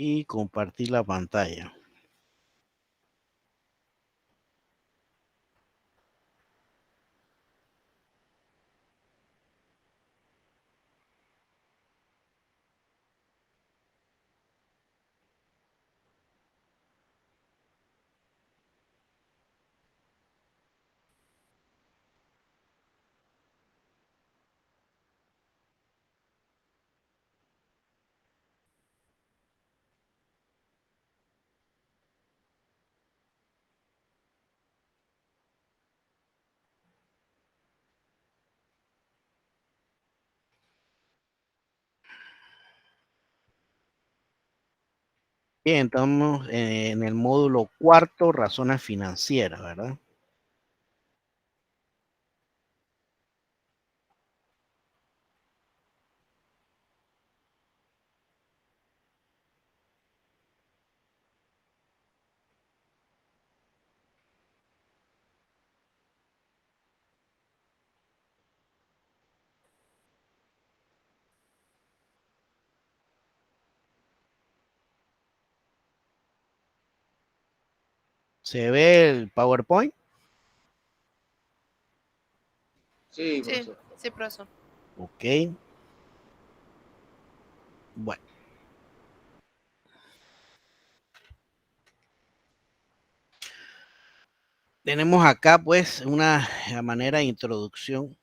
y compartir la pantalla. Bien, estamos en el módulo cuarto, razones financieras, ¿verdad? ¿Se ve el PowerPoint? Sí, profesor. Sí, profesor. Ok. Bueno. Tenemos acá pues una manera de introducción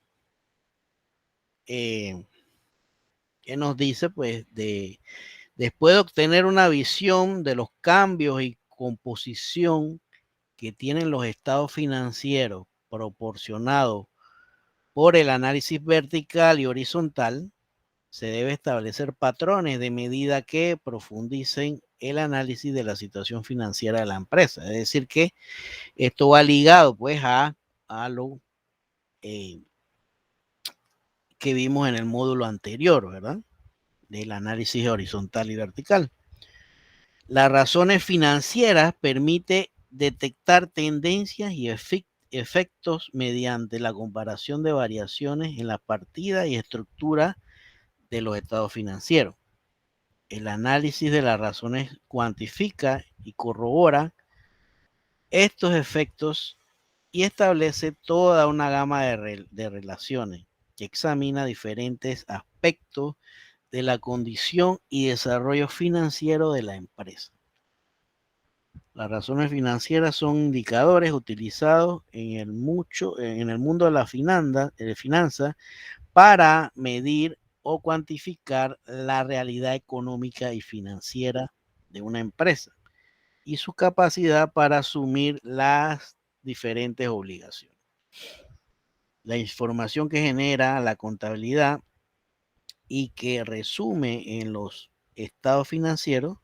que nos dice pues después de obtener una visión de los cambios y composición que tienen los estados financieros proporcionados por el análisis vertical y horizontal, se debe establecer patrones de medida que profundicen el análisis de la situación financiera de la empresa. Es decir, que esto va ligado pues a lo que vimos en el módulo anterior, ¿verdad? Del análisis horizontal y vertical. Las razones financieras permiten detectar tendencias y efectos mediante la comparación de variaciones en la partida y estructura de los estados financieros. El análisis de las razones cuantifica y corrobora estos efectos y establece toda una gama de relaciones que examina diferentes aspectos de la condición y desarrollo financiero de la empresa. Las razones financieras son indicadores utilizados en el mundo de la finanza para medir o cuantificar la realidad económica y financiera de una empresa y su capacidad para asumir las diferentes obligaciones. La información que genera la contabilidad y que resume en los estados financieros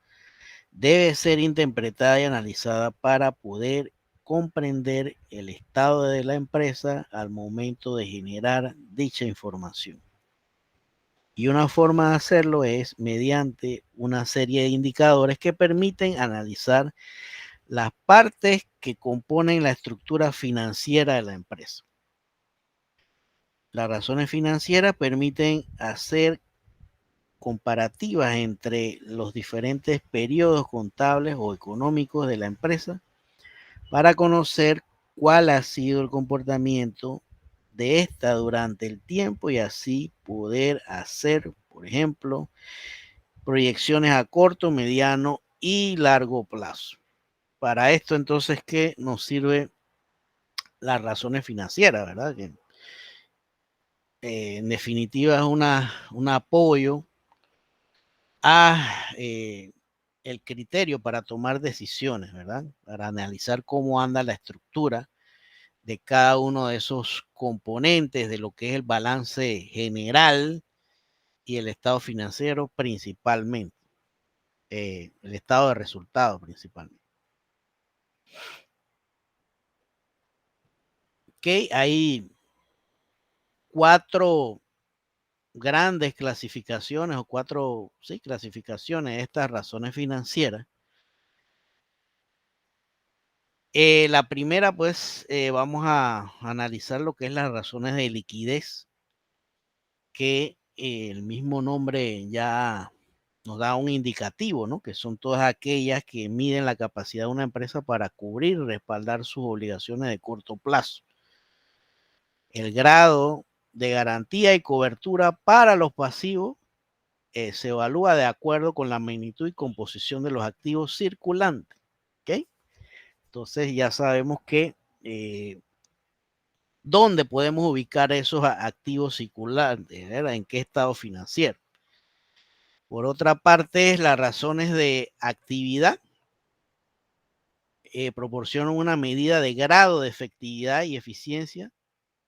debe ser interpretada y analizada para poder comprender el estado de la empresa al momento de generar dicha información. Y una forma de hacerlo es mediante una serie de indicadores que permiten analizar las partes que componen la estructura financiera de la empresa. Las razones financieras permiten hacer comparativas entre los diferentes periodos contables o económicos de la empresa para conocer cuál ha sido el comportamiento de esta durante el tiempo y así poder hacer, por ejemplo, proyecciones a corto, mediano y largo plazo. Para esto entonces, ¿qué nos sirve las razones financieras, verdad? Que en definitiva es un apoyo a el criterio para tomar decisiones, ¿verdad? Para analizar cómo anda la estructura de cada uno de esos componentes de lo que es el balance general y el estado financiero principalmente, el estado de resultados principalmente. Ok, hay 4 grandes clasificaciones o 4, sí, clasificaciones de estas razones financieras. La primera, pues, vamos a analizar lo que es las razones de liquidez, que el mismo nombre ya nos da un indicativo, ¿no? Que son todas aquellas que miden la capacidad de una empresa para cubrir y respaldar sus obligaciones de corto plazo. El grado de garantía y cobertura para los pasivos se evalúa de acuerdo con la magnitud y composición de los activos circulantes. ¿Ok? Entonces ya sabemos que dónde podemos ubicar esos activos circulantes, ¿verdad? En qué estado financiero. Por otra parte, las razones de actividad proporcionan una medida de grado de efectividad y eficiencia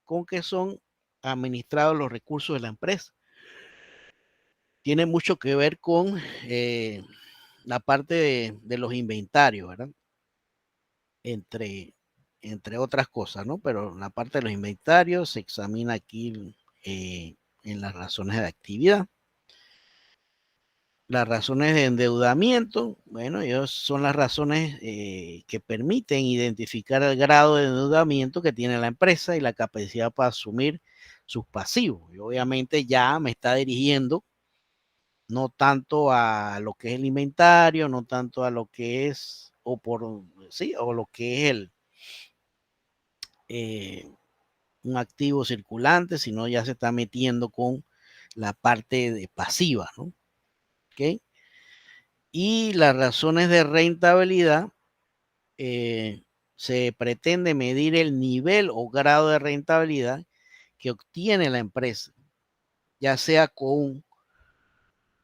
con que son administrados los recursos de la empresa. Tiene mucho que ver con la parte de los inventarios, ¿verdad? Entre otras cosas, ¿no? Pero la parte de los inventarios se examina aquí en las razones de actividad. Las razones de endeudamiento, bueno, ellos son las razones que permiten identificar el grado de endeudamiento que tiene la empresa y la capacidad para asumir sus pasivos. Y obviamente ya me está dirigiendo no tanto a lo que es el inventario, no tanto a lo que es, o lo que es un activo circulante, sino ya se está metiendo con la parte de pasiva, ¿no? ¿Ok? Y las razones de rentabilidad, se pretende medir el nivel o grado de rentabilidad que obtiene la empresa, ya sea con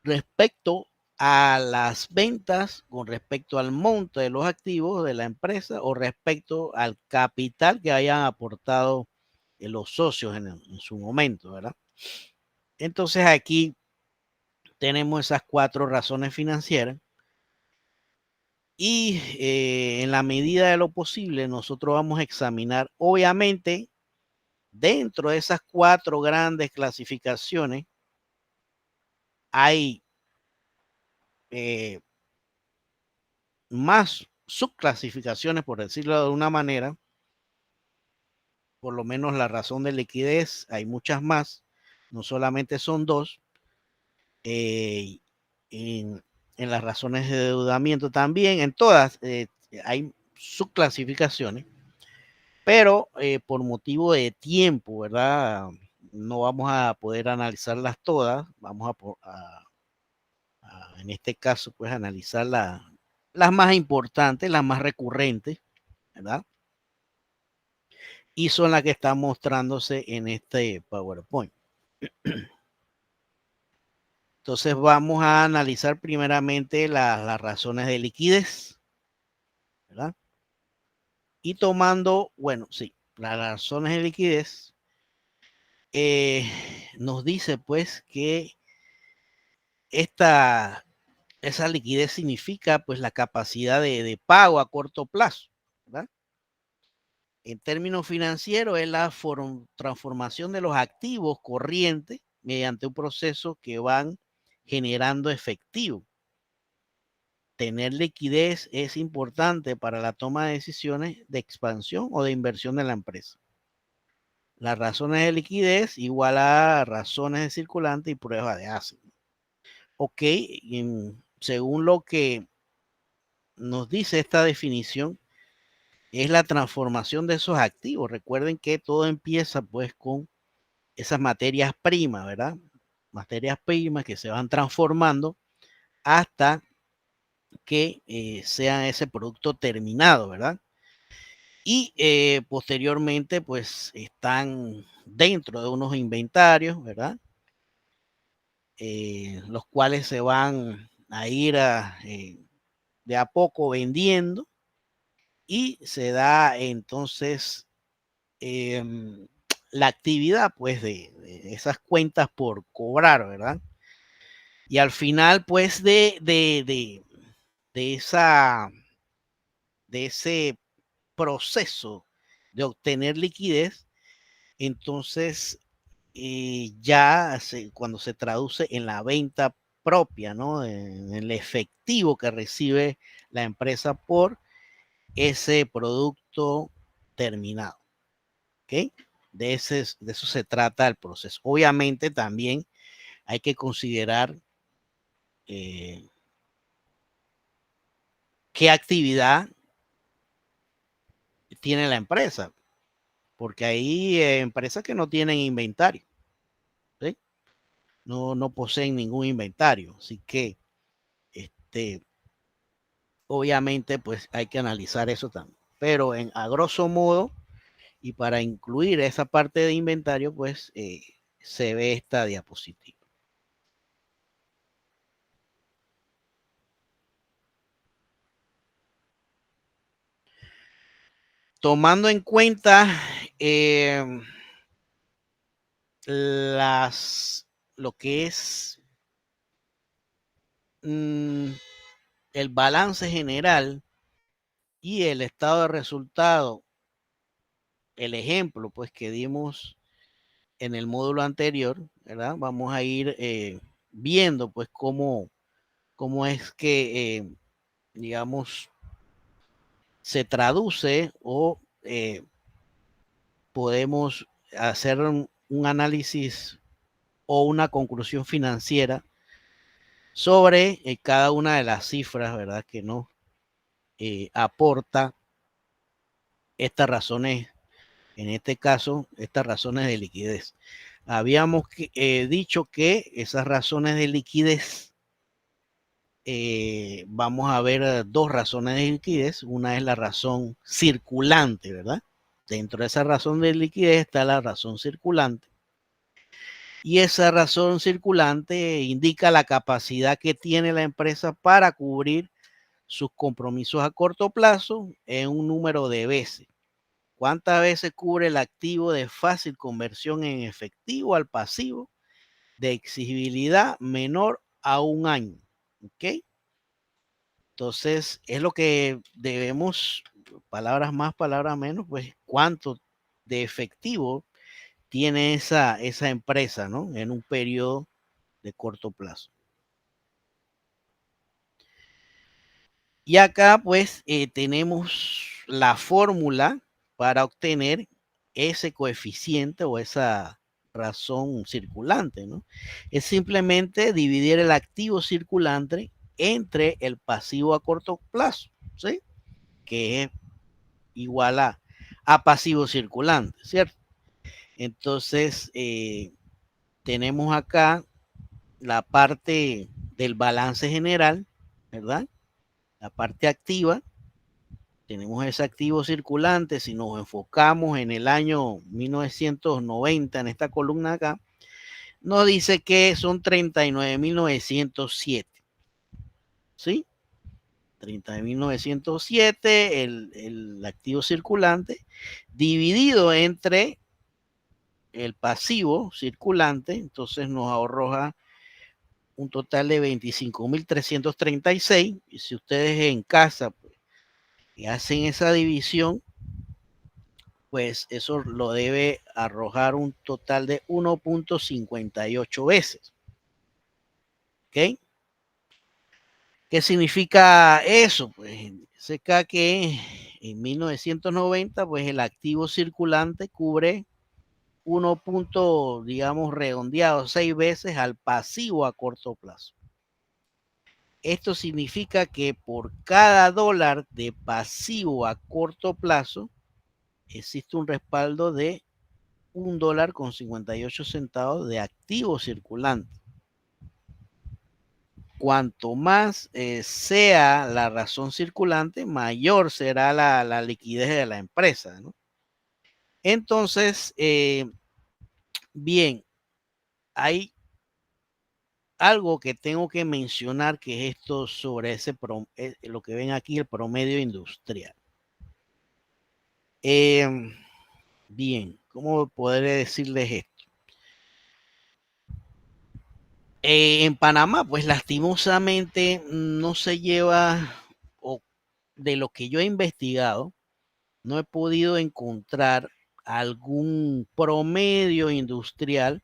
respecto a las ventas, con respecto al monto de los activos de la empresa o respecto al capital que hayan aportado los socios en su momento, ¿verdad? Entonces aquí tenemos esas 4 razones financieras y en la medida de lo posible nosotros vamos a examinar, obviamente, dentro de esas 4 grandes clasificaciones hay más subclasificaciones, por decirlo de una manera. Por lo menos la razón de liquidez, hay muchas más, no solamente son 2. En, en las razones de endeudamiento también, en todas hay subclasificaciones, pero por motivo de tiempo, ¿verdad? No vamos a poder analizarlas todas, vamos en este caso, pues analizar las más importantes, las más recurrentes, ¿verdad? Y son las que están mostrándose en este PowerPoint. Entonces vamos a analizar primeramente las razones de liquidez, ¿verdad? Y tomando, bueno, sí, las razones de liquidez nos dice pues que esa liquidez significa pues la capacidad de pago a corto plazo, ¿verdad? En términos financieros es la transformación de los activos corrientes mediante un proceso que van generando efectivo. Tener liquidez es importante para la toma de decisiones de expansión o de inversión de la empresa. Las razones de liquidez igual a razones de circulante y prueba de ácido. Ok, según lo que nos dice esta definición, es la transformación de esos activos. Recuerden que todo empieza pues con esas materias primas, ¿verdad? Materias primas que se van transformando hasta que sean ese producto terminado, ¿verdad? Y posteriormente pues están dentro de unos inventarios, ¿verdad? Los cuales se van a ir de a poco vendiendo y se da entonces la actividad pues de esas cuentas por cobrar, ¿verdad? Y al final pues de ese proceso de obtener liquidez, entonces cuando se traduce en la venta propia, ¿no? En el efectivo que recibe la empresa por ese producto terminado, ¿ok? De eso se trata el proceso. Obviamente también hay que considerar qué actividad tiene la empresa, porque hay empresas que no tienen inventario, ¿sí? No poseen ningún inventario, así que obviamente pues hay que analizar eso también, pero a grosso modo y para incluir esa parte de inventario pues se ve esta diapositiva. Tomando en cuenta lo que es el balance general y el estado de resultado, el ejemplo pues que dimos en el módulo anterior, ¿verdad? Vamos a ir viendo pues cómo es que, digamos, se traduce o podemos hacer un análisis o una conclusión financiera sobre cada una de las cifras, ¿verdad? Que nos aporta estas razones, en este caso, estas razones de liquidez. Habíamos dicho que esas razones de liquidez, vamos a ver dos razones de liquidez. Una es la razón circulante, ¿verdad? Dentro de esa razón de liquidez está la razón circulante. Y esa razón circulante indica la capacidad que tiene la empresa para cubrir sus compromisos a corto plazo en un número de veces. ¿Cuántas veces cubre el activo de fácil conversión en efectivo al pasivo de exigibilidad menor a un año? ¿Ok? Entonces, es lo que debemos, palabras más, palabras menos, pues cuánto de efectivo tiene esa empresa, ¿no? En un periodo de corto plazo. Y acá pues tenemos la fórmula para obtener ese coeficiente o esa razón circulante, ¿no? Es simplemente dividir el activo circulante entre el pasivo a corto plazo, ¿sí? Que es igual a pasivo circulante, ¿cierto? Entonces, tenemos acá la parte del balance general, ¿verdad? La parte activa. Tenemos ese activo circulante. Si nos enfocamos en el año 1990, en esta columna acá, nos dice que son 39.907. ¿Sí? 30.907, el activo circulante, dividido entre el pasivo circulante, entonces nos arroja un total de 25.336. Y si ustedes en casa pues, hacen esa división, pues eso lo debe arrojar un total de 1.58 veces. ¿Ok? ¿Qué significa eso? Pues significa que en 1990, pues el activo circulante cubre 1. Digamos, redondeado 6 veces al pasivo a corto plazo. Esto significa que por cada dólar de pasivo a corto plazo existe un respaldo de $1.58 de activo circulante. Cuanto más sea la razón circulante, mayor será la liquidez de la empresa, ¿no? Entonces, bien, hay algo que tengo que mencionar, que es esto sobre lo que ven aquí, el promedio industrial. Bien, ¿cómo podré decirles esto? En Panamá, pues lastimosamente no se lleva, o de lo que yo he investigado, no he podido encontrar algún promedio industrial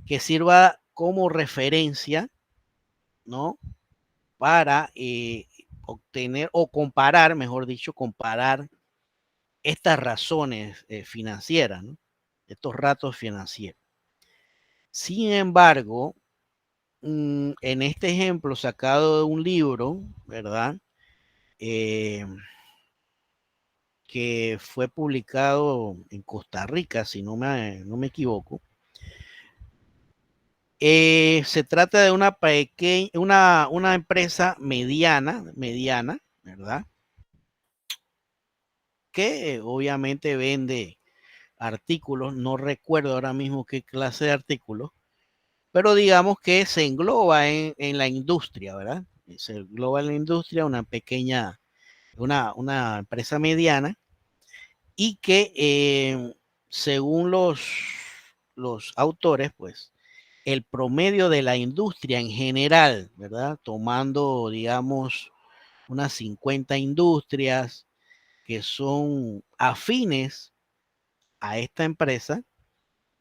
que sirva como referencia, ¿no? Para obtener o comparar, mejor dicho, comparar estas razones financieras, ¿no? Estos ratos financieros. Sin embargo, en este ejemplo sacado de un libro, ¿verdad? Que fue publicado en Costa Rica, si no me equivoco. Se trata de una pequeña, una empresa mediana, ¿verdad? Que obviamente vende artículos, no recuerdo ahora mismo qué clase de artículos, pero digamos que se engloba en la industria, ¿verdad? Se engloba en la industria una pequeña, una empresa mediana y que según los autores, pues, el promedio de la industria en general, ¿verdad? Tomando, digamos, unas 50 industrias que son afines a esta empresa,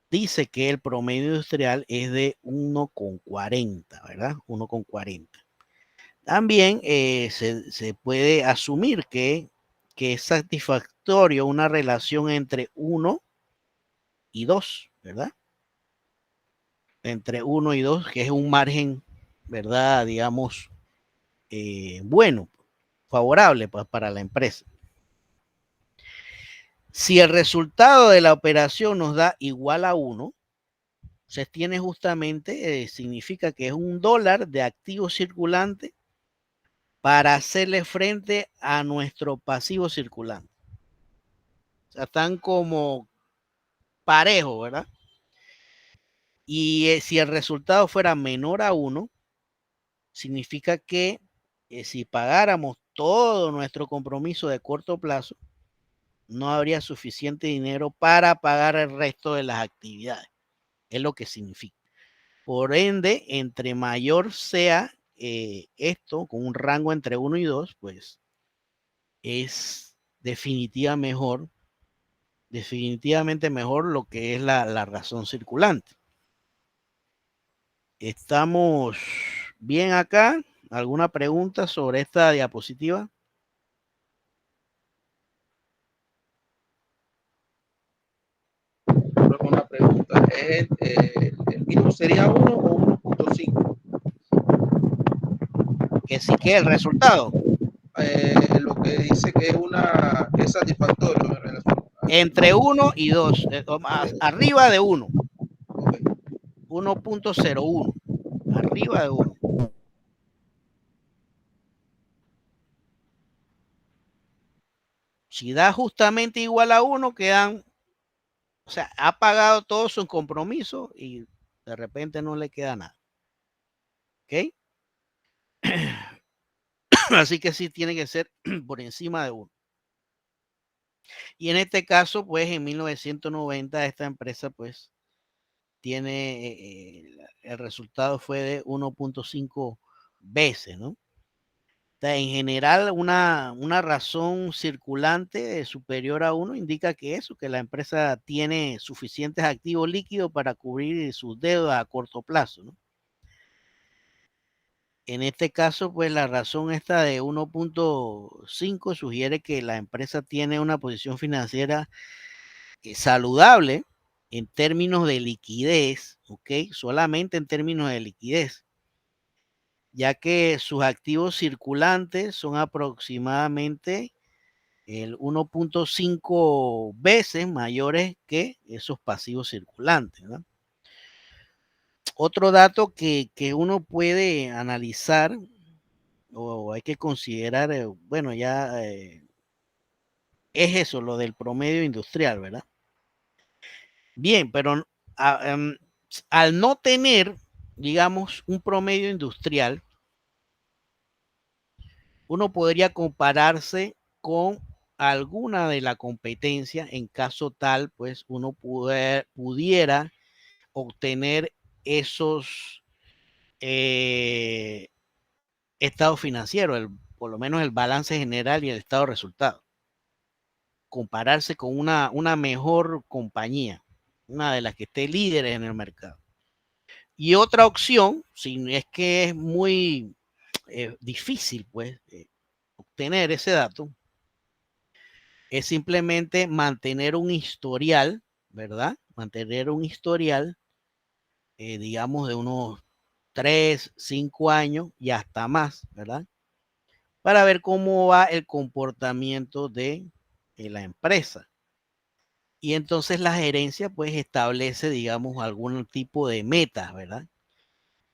dice que el promedio industrial es de 1,40, ¿verdad? 1,40. También se puede asumir que es satisfactorio una relación entre 1 y 2, ¿verdad? Entre 1 y 2, que es un margen, ¿verdad? Digamos, bueno, favorable pues, para la empresa. Si el resultado de la operación nos da igual a 1, se tiene justamente, significa que es $1 de activo circulante para hacerle frente a nuestro pasivo circulante. O sea, están como parejos, ¿verdad? Y si el resultado fuera menor a 1, significa que si pagáramos todo nuestro compromiso de corto plazo, no habría suficiente dinero para pagar el resto de las actividades. Es lo que significa. Por ende, entre mayor sea esto, con un rango entre 1 y 2, pues es definitivamente mejor lo que es la razón circulante. ¿Estamos bien acá? ¿Alguna pregunta sobre esta diapositiva? Una pregunta. ¿El mínimo sería 1 o 1.5? Que sí que el resultado. Lo que dice que es satisfactorio en relación. Entre 1 y 2, arriba de 1. Okay. 1.01. Arriba de 1. Si da justamente igual a 1, quedan, o sea, ha pagado todo su compromiso y de repente no le queda nada. ¿Ok? Así que sí tiene que ser por encima de 1. Y en este caso, pues en 1990 esta empresa pues tiene, el resultado fue de 1.5 veces, ¿no? En general, una razón circulante superior a 1 indica que eso, que la empresa tiene suficientes activos líquidos para cubrir sus deudas a corto plazo, ¿no? En este caso, pues la razón esta de 1.5 sugiere que la empresa tiene una posición financiera saludable en términos de liquidez, ¿ok? Solamente en términos de liquidez, ya que sus activos circulantes son aproximadamente el 1.5 veces mayores que esos pasivos circulantes, ¿no? Otro dato que uno puede analizar o hay que considerar, bueno, ya es eso, lo del promedio industrial, ¿verdad? Bien, pero al no tener, digamos, un promedio industrial, uno podría compararse con alguna de la competencia en caso tal, pues uno pudiera obtener esos estados financieros, por lo menos el balance general y el estado de resultado. Compararse con una mejor compañía, una de las que esté líderes en el mercado. Y otra opción, si es que es muy difícil, pues, obtener ese dato, es simplemente mantener un historial, ¿verdad? Mantener un historial, digamos, de unos 3, 5 años y hasta más, ¿verdad? Para ver cómo va el comportamiento de la empresa. Y entonces la gerencia pues establece, digamos, algún tipo de metas, ¿verdad?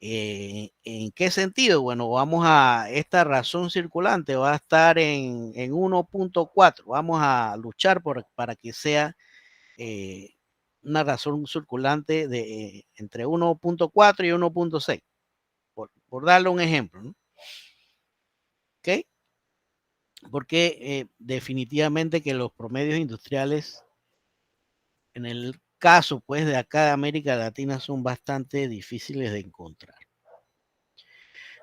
¿En qué sentido? Bueno, vamos a, esta razón circulante va a estar en 1.4, vamos a luchar para que sea una razón circulante de entre 1.4 y 1.6, por darle un ejemplo, ¿no? ¿Ok? Porque definitivamente que los promedios industriales, en el caso pues de acá de América Latina, son bastante difíciles de encontrar.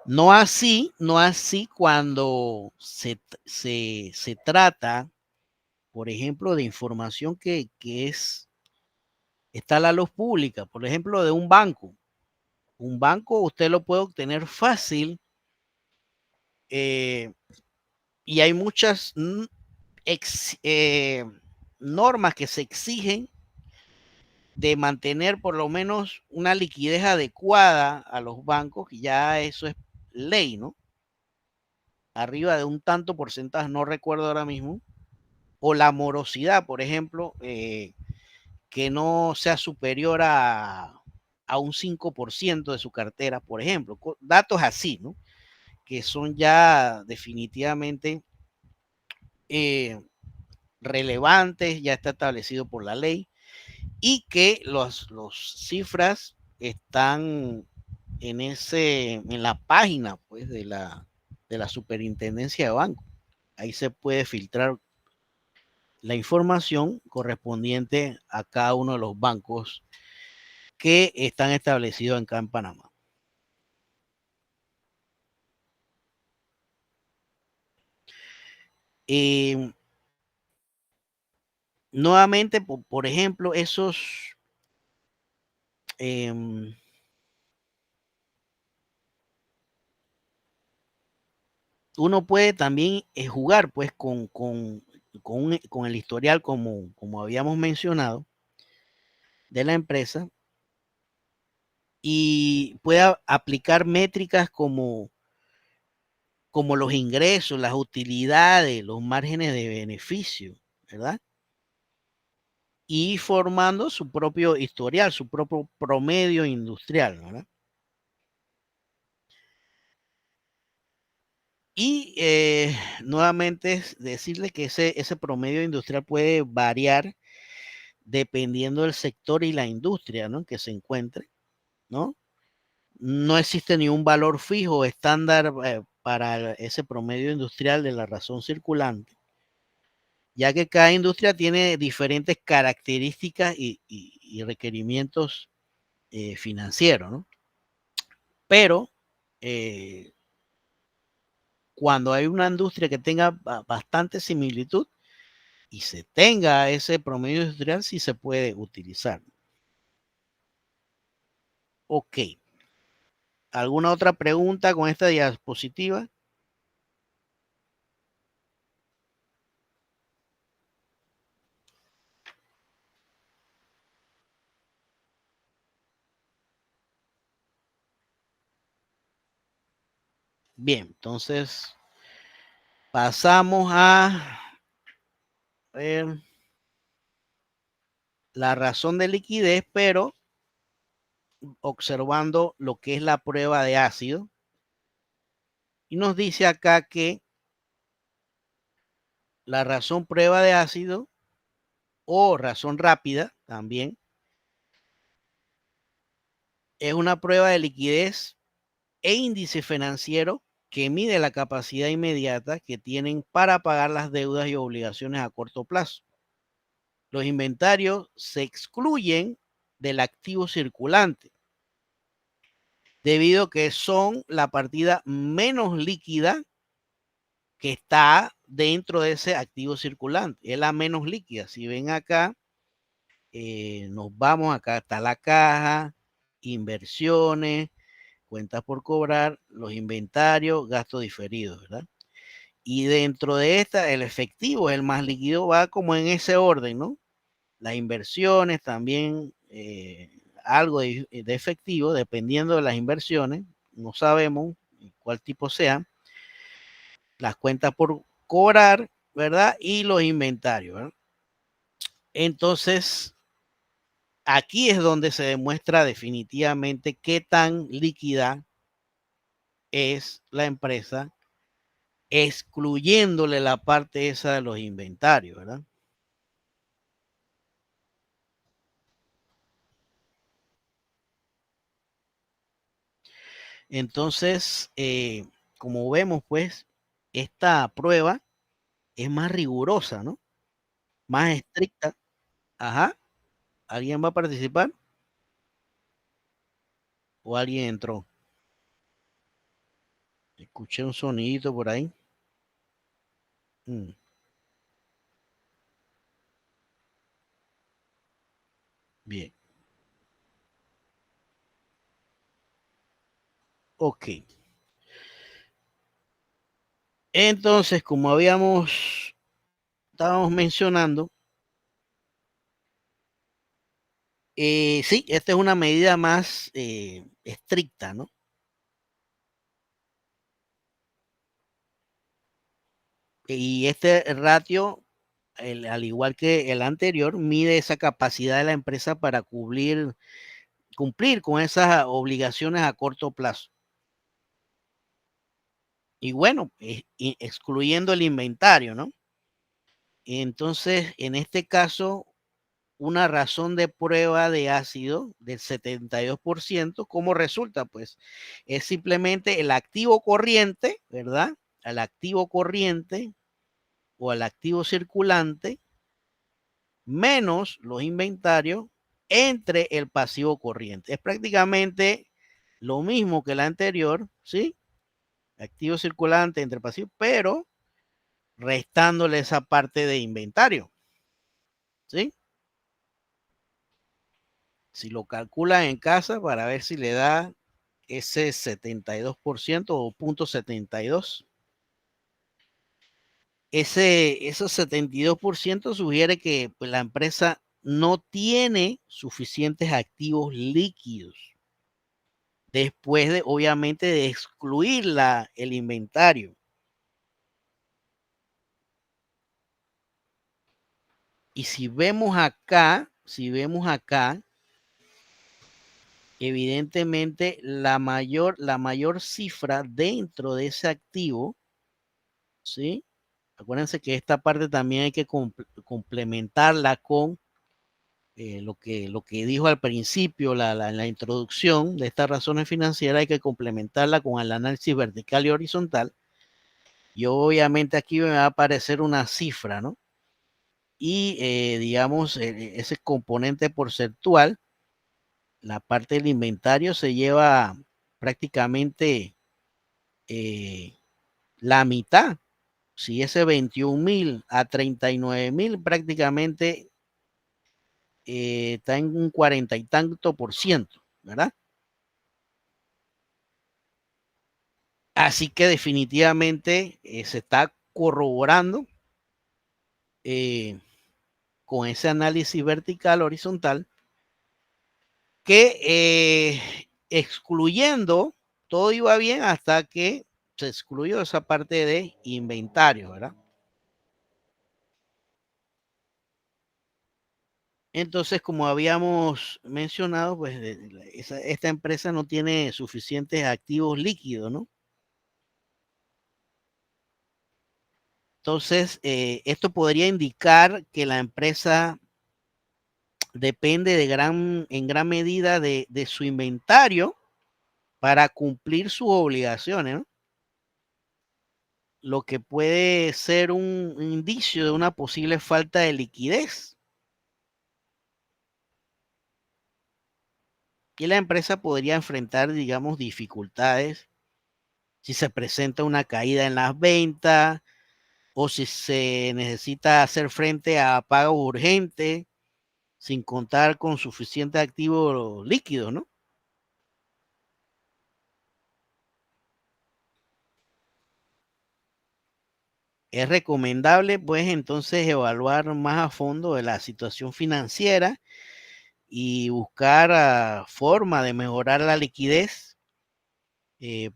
No así cuando se trata, por ejemplo, de información que está a la luz pública, por ejemplo, de un banco. Un banco usted lo puede obtener fácil y hay muchas normas que se exigen de mantener por lo menos una liquidez adecuada a los bancos, y ya eso es ley, ¿no? Arriba de un tanto porcentaje, no recuerdo ahora mismo, o la morosidad, por ejemplo, que no sea superior a un 5% de su cartera, por ejemplo, datos así, ¿no? Que son ya definitivamente eh, relevantes, ya está establecido por la ley, y que los cifras están en la página pues, de la superintendencia de banco. Ahí se puede filtrar la información correspondiente a cada uno de los bancos que están establecidos acá en Panamá. Eh, nuevamente, por ejemplo, esos uno puede también jugar pues con el historial como habíamos mencionado de la empresa, y puede aplicar métricas como los ingresos, las utilidades, los márgenes de beneficio, ¿verdad? Y formando su propio historial, su propio promedio industrial, ¿verdad? Y nuevamente decirle que ese promedio industrial puede variar dependiendo del sector y la industria, ¿no? Que se encuentre, ¿no? No existe ni un valor fijo estándar para ese promedio industrial de la razón circulante, ya que cada industria tiene diferentes características y requerimientos financieros, ¿no? Pero cuando hay una industria que tenga bastante similitud y se tenga ese promedio industrial, sí se puede utilizar. Ok. ¿Alguna otra pregunta con esta diapositiva? Bien, entonces pasamos a ver la razón de liquidez, pero observando lo que es la prueba de ácido. Y nos dice acá que la razón prueba de ácido o razón rápida también es una prueba de liquidez e índice financiero que mide la capacidad inmediata que tienen para pagar las deudas y obligaciones a corto plazo. Los inventarios se excluyen del activo circulante, debido a que son la partida menos líquida que está dentro de ese activo circulante. Es la menos líquida. Si ven acá, nos vamos, acá está la caja, inversiones, cuentas por cobrar, los inventarios, gastos diferidos, ¿verdad? Y dentro de esta, el efectivo es el más líquido, va como en ese orden, ¿no? Las inversiones también algo de efectivo, dependiendo de las inversiones, no sabemos cuál tipo sea, las cuentas por cobrar, ¿verdad? Y los inventarios, ¿verdad? Entonces, aquí es donde se demuestra definitivamente qué tan líquida es la empresa, excluyéndole la parte esa de los inventarios, ¿verdad? Entonces, como vemos, pues, esta prueba es más rigurosa, ¿no? Más estricta. Ajá. ¿Alguien va a participar? ¿O alguien entró? Escuché un sonidito por ahí. Mm, bien. Ok. Entonces, como estábamos mencionando, sí, esta es una medida más estricta, ¿no? Y este ratio, al igual que el anterior, mide esa capacidad de la empresa para cumplir con esas obligaciones a corto plazo. Y bueno, excluyendo el inventario, ¿no? Entonces, en este caso, una razón de prueba de ácido del 72%, ¿cómo resulta? Pues es simplemente el activo corriente, ¿verdad? Al activo corriente o al activo circulante menos los inventarios entre el pasivo corriente. Es prácticamente lo mismo que la anterior, ¿sí? Activo circulante entre pasivo, pero restándole esa parte de inventario, ¿sí? Si lo calculan en casa para ver si le da ese 72% o 0.72. Esos 72% sugiere que pues, la empresa no tiene suficientes activos líquidos después de, obviamente, de excluir el inventario. Y si vemos acá, evidentemente la mayor cifra dentro de ese activo, ¿sí? Acuérdense que esta parte también hay que complementarla con lo que dijo al principio, la introducción de estas razones financieras, hay que complementarla con el análisis vertical y horizontal. Y obviamente aquí me va a aparecer una cifra, ¿no? Y digamos, ese componente porcentual, la parte del inventario se lleva prácticamente eh, la mitad. Si ese 21,000 a 39,000 prácticamente está en un 40 y tanto por ciento, ¿verdad? Así que definitivamente se está corroborando eh, con ese análisis vertical, horizontal, que excluyendo, todo iba bien hasta que se excluyó esa parte de inventario, ¿verdad? Entonces, como habíamos mencionado, pues esta empresa no tiene suficientes activos líquidos, ¿no? Entonces, esto podría indicar que la empresa depende en gran medida de su inventario para cumplir sus obligaciones, ¿no? Lo que puede ser un indicio de una posible falta de liquidez. Y la empresa podría enfrentar, digamos, dificultades si se presenta una caída en las ventas o si se necesita hacer frente a pagos urgentes sin contar con suficiente activo líquido, ¿no? Es recomendable, pues, entonces evaluar más a fondo de la situación financiera y buscar forma de mejorar la liquidez.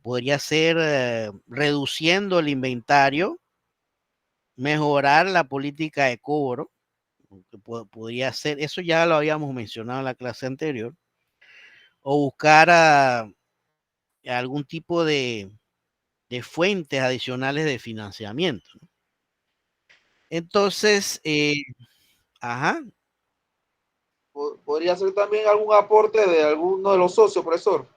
Podría ser reduciendo el inventario, mejorar la política de cobro, que podría ser, eso ya lo habíamos mencionado en la clase anterior, o buscar algún tipo de fuentes adicionales de financiamiento. Entonces, ajá. Podría ser también algún aporte de alguno de los socios, profesor.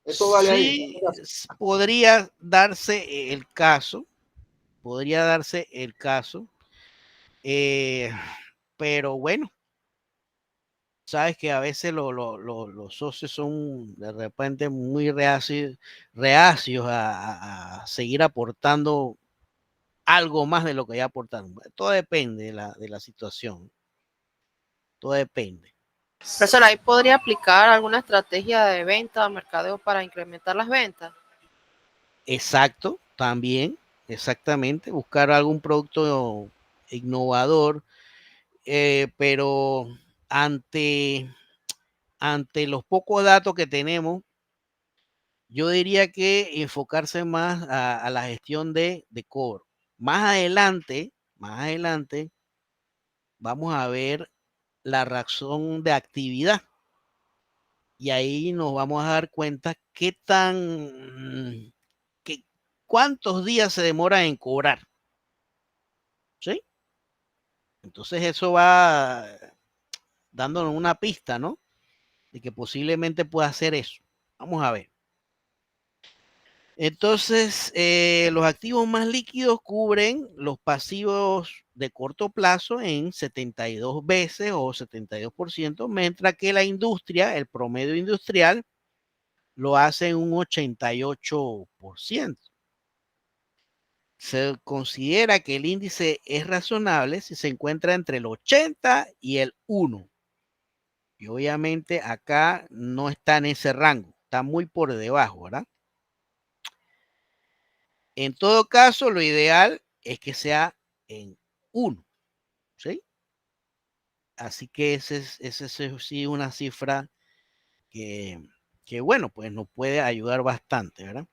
Eso vale ahí. Sí, podría darse el caso, podría darse el caso, pero bueno, sabes que a veces los socios son de repente muy reacios a seguir aportando algo más de lo que ya aportaron. Todo depende de la situación, todo depende. Profesor, ahí podría aplicar alguna estrategia de venta o mercadeo para incrementar las ventas. Exacto, también, exactamente, buscar algún producto innovador, pero ante, ante los pocos datos que tenemos, yo diría que enfocarse más a la gestión de cobro. Más adelante, vamos a ver la razón de actividad y ahí nos vamos a dar cuenta qué, cuántos días se demora en cobrar. ¿Sí? Entonces eso va dándonos una pista, ¿no? De que posiblemente pueda hacer eso. Vamos a ver. Entonces, los activos más líquidos cubren los pasivos de corto plazo en 72 veces o 72%, mientras que la industria, el promedio industrial, lo hace en un 88%. Se considera que el índice es razonable si se encuentra entre el 80 y el 1. Y obviamente acá no está en ese rango, está muy por debajo, ¿verdad? En todo caso, lo ideal es que sea en 1, ¿sí? Así que ese es sí una cifra que, bueno, pues nos puede ayudar bastante, ¿verdad?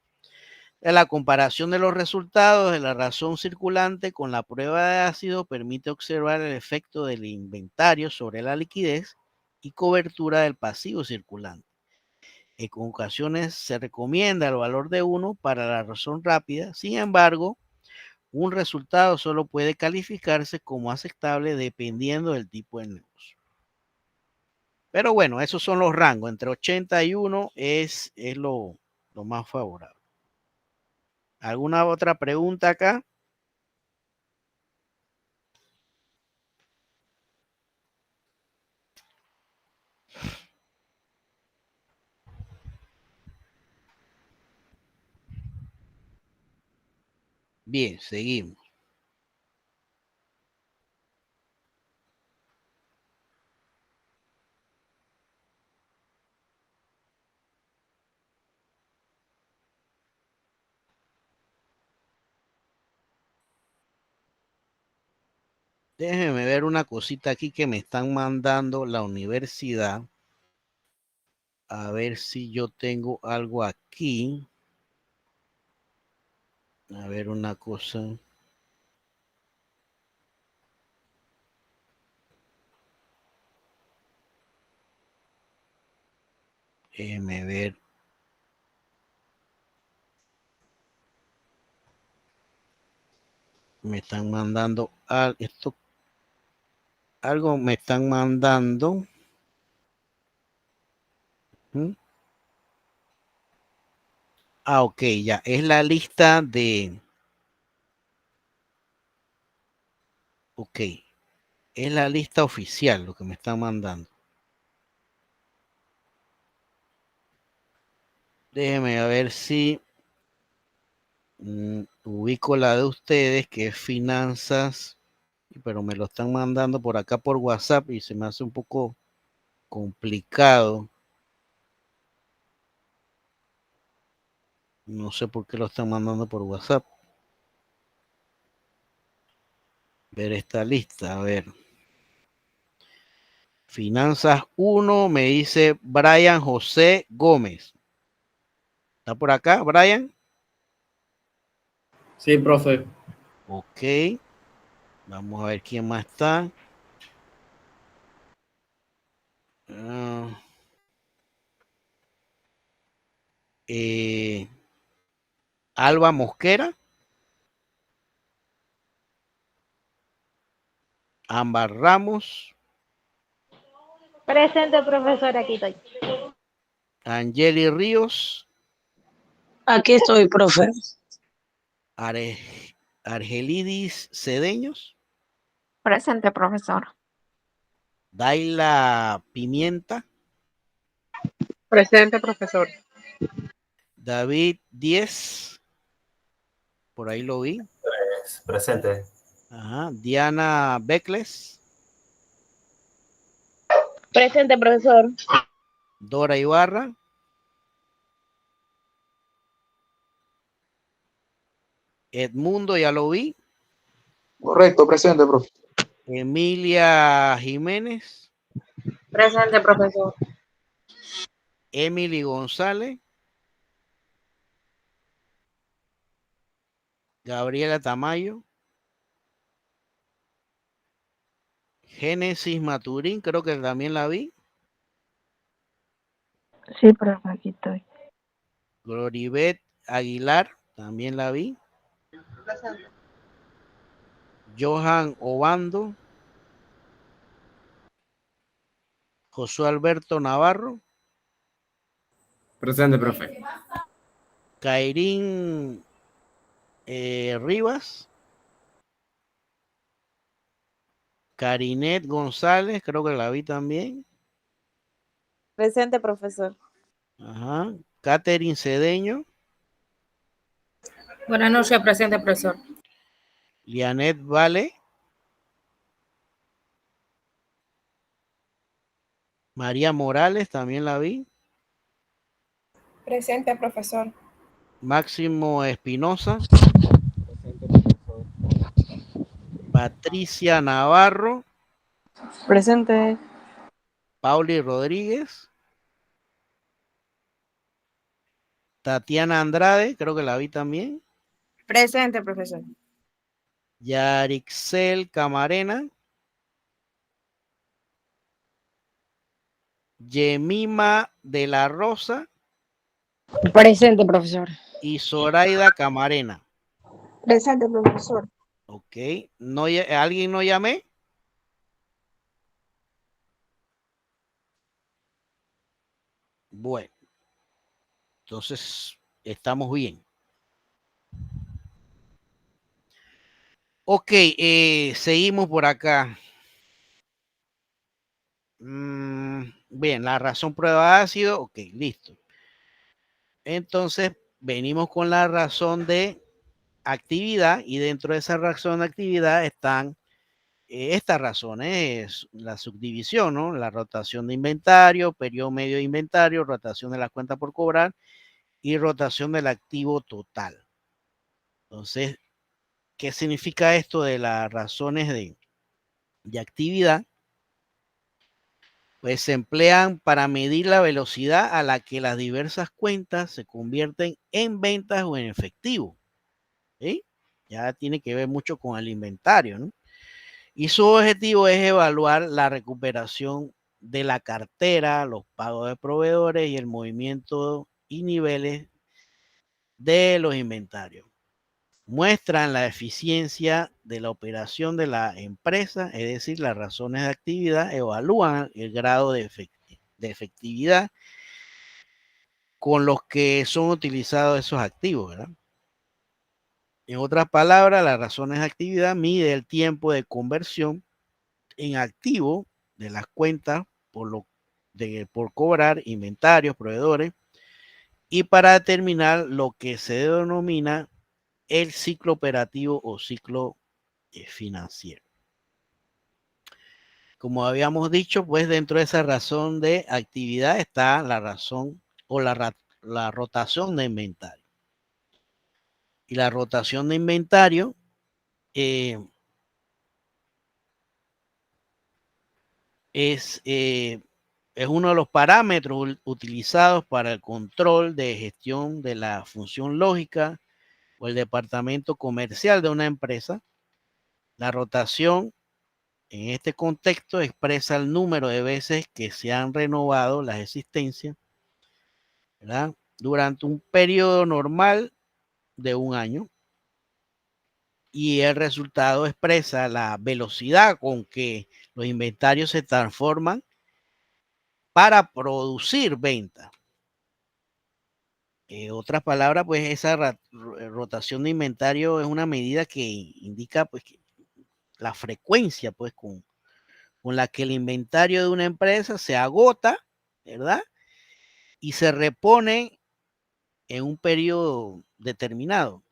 La comparación de los resultados de la razón circulante con la prueba de ácido permite observar el efecto del inventario sobre la liquidez y cobertura del pasivo circulante. En ocasiones se recomienda el valor de 1 para la razón rápida, sin embargo, un resultado solo puede calificarse como aceptable dependiendo del tipo de negocio. Pero bueno, esos son los rangos, entre 80 y 1 es lo más favorable. ¿Alguna otra pregunta acá? Bien, seguimos. Déjenme ver una cosita aquí que me están mandando la universidad. A ver si yo tengo algo aquí. A ver una cosa. Déjenme ver. Me están mandando esto. Algo me están mandando. ¿Mm? Ah, ok, ya. Es la lista de. Ok. Es la lista oficial lo que me están mandando. Déjenme a ver si ubico la de ustedes, que es finanzas, pero me lo están mandando por acá por WhatsApp y se me hace un poco complicado. No sé por qué lo están mandando por WhatsApp. Ver esta lista, a ver. Finanzas 1, me dice Brian José Gómez. ¿Está por acá, Brian? Sí, profe. Ok. Vamos a ver quién más está. Alba Mosquera. Ámbar Ramos. Presente, profesor, aquí estoy. Angeli Ríos. Aquí estoy, profe. Argelidis Cedeños. Presente, profesor. Daila Pimienta. Presente, profesor. David 10. Por ahí lo vi. Presente. Ajá. Diana Beckles. Presente, profesor. Dora Ibarra. Edmundo, ya lo vi. Correcto, presente, profe. Emilia Jiménez. Presente, profesor. Emily González. Gabriela Tamayo. Génesis Maturín, creo que también la vi. Sí, profe, aquí estoy. Gloribet Aguilar, también la vi. Johan Obando. Josué Alberto Navarro. Presente, profe. Kairín Rivas. Carinet González, creo que la vi también. Presente, profesor. Ajá. Catherine Cedeño. Buenas noches, presente, profesor. Lianet Vale. María Morales, también la vi. Presente, profesor. Máximo Espinosa. Patricia Navarro. Presente. Pauli Rodríguez. Tatiana Andrade, creo que la vi también. Presente, profesor. Yarixel Camarena. Yemima de la Rosa. Presente, profesor. Y Zoraida Camarena. Presente, profesor. Ok. No, ¿alguien no llamé? Bueno. Entonces, estamos bien. Ok, seguimos por acá. Bien, la razón prueba ácido. Ok, listo. Entonces, venimos con la razón de actividad y dentro de esa razón de actividad están estas razones, la subdivisión, ¿no? La rotación de inventario, periodo medio de inventario, rotación de la cuenta por cobrar y rotación del activo total. Entonces, ¿qué significa esto de las razones de actividad? Pues se emplean para medir la velocidad a la que las diversas cuentas se convierten en ventas o en efectivo. ¿Sí? Ya tiene que ver mucho con el inventario, ¿no? Y su objetivo es evaluar la recuperación de la cartera, los pagos de proveedores y el movimiento y niveles de los inventarios. Muestran la eficiencia de la operación de la empresa, es decir, las razones de actividad, evalúan el grado de efectividad con los que son utilizados esos activos, ¿verdad? En otras palabras, las razones de actividad mide el tiempo de conversión en activo de las cuentas por cobrar, inventarios, proveedores, y para determinar lo que se denomina el ciclo operativo o ciclo financiero. Como habíamos dicho, pues dentro de esa razón de actividad está la razón o la rotación de inventario. Y la rotación de inventario es uno de los parámetros utilizados para el control de gestión de la función lógica o el departamento comercial de una empresa. La rotación en este contexto expresa el número de veces que se han renovado las existencias, ¿verdad?, durante un periodo normal de un año, y el resultado expresa la velocidad con que los inventarios se transforman para producir venta. Otras palabras, pues esa rotación de inventario es una medida que indica pues que la frecuencia pues con la que el inventario de una empresa se agota, ¿verdad?, y se repone en un periodo determinado.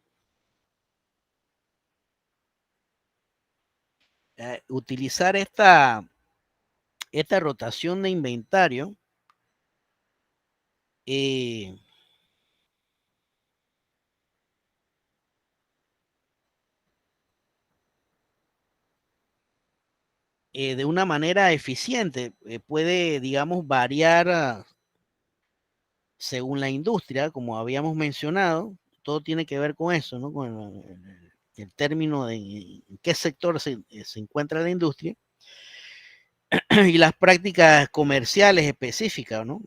Utilizar esta rotación de inventario de una manera eficiente puede, digamos, variar según la industria, como habíamos mencionado. Todo tiene que ver con eso, ¿no?, con el término de en qué sector se encuentra la industria y las prácticas comerciales específicas, ¿no?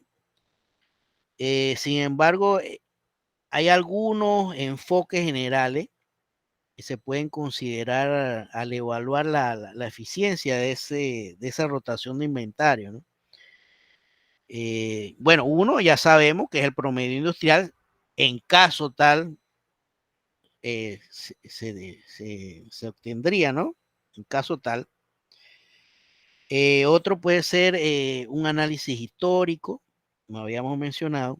Sin embargo, hay algunos enfoques generales que se pueden considerar al evaluar la eficiencia de esa rotación de inventario, ¿no? Bueno, uno ya sabemos que es el promedio industrial en caso tal se obtendría, ¿no? En caso tal. Otro puede ser un análisis histórico, como habíamos mencionado,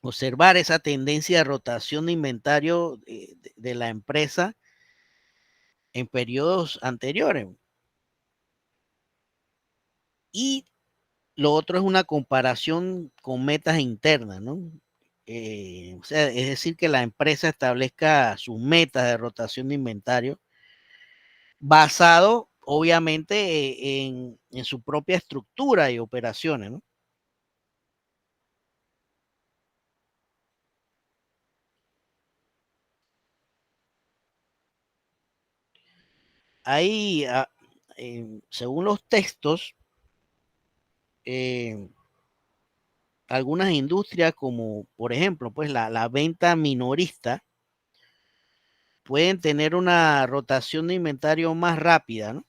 observar esa tendencia de rotación de inventario de la empresa en periodos anteriores. Y lo otro es una comparación con metas internas, ¿no? O sea, es decir, que la empresa establezca sus metas de rotación de inventario basado, obviamente, en su propia estructura y operaciones, ¿no? Ahí, según los textos, algunas industrias como, por ejemplo, pues la venta minorista pueden tener una rotación de inventario más rápida, ¿no?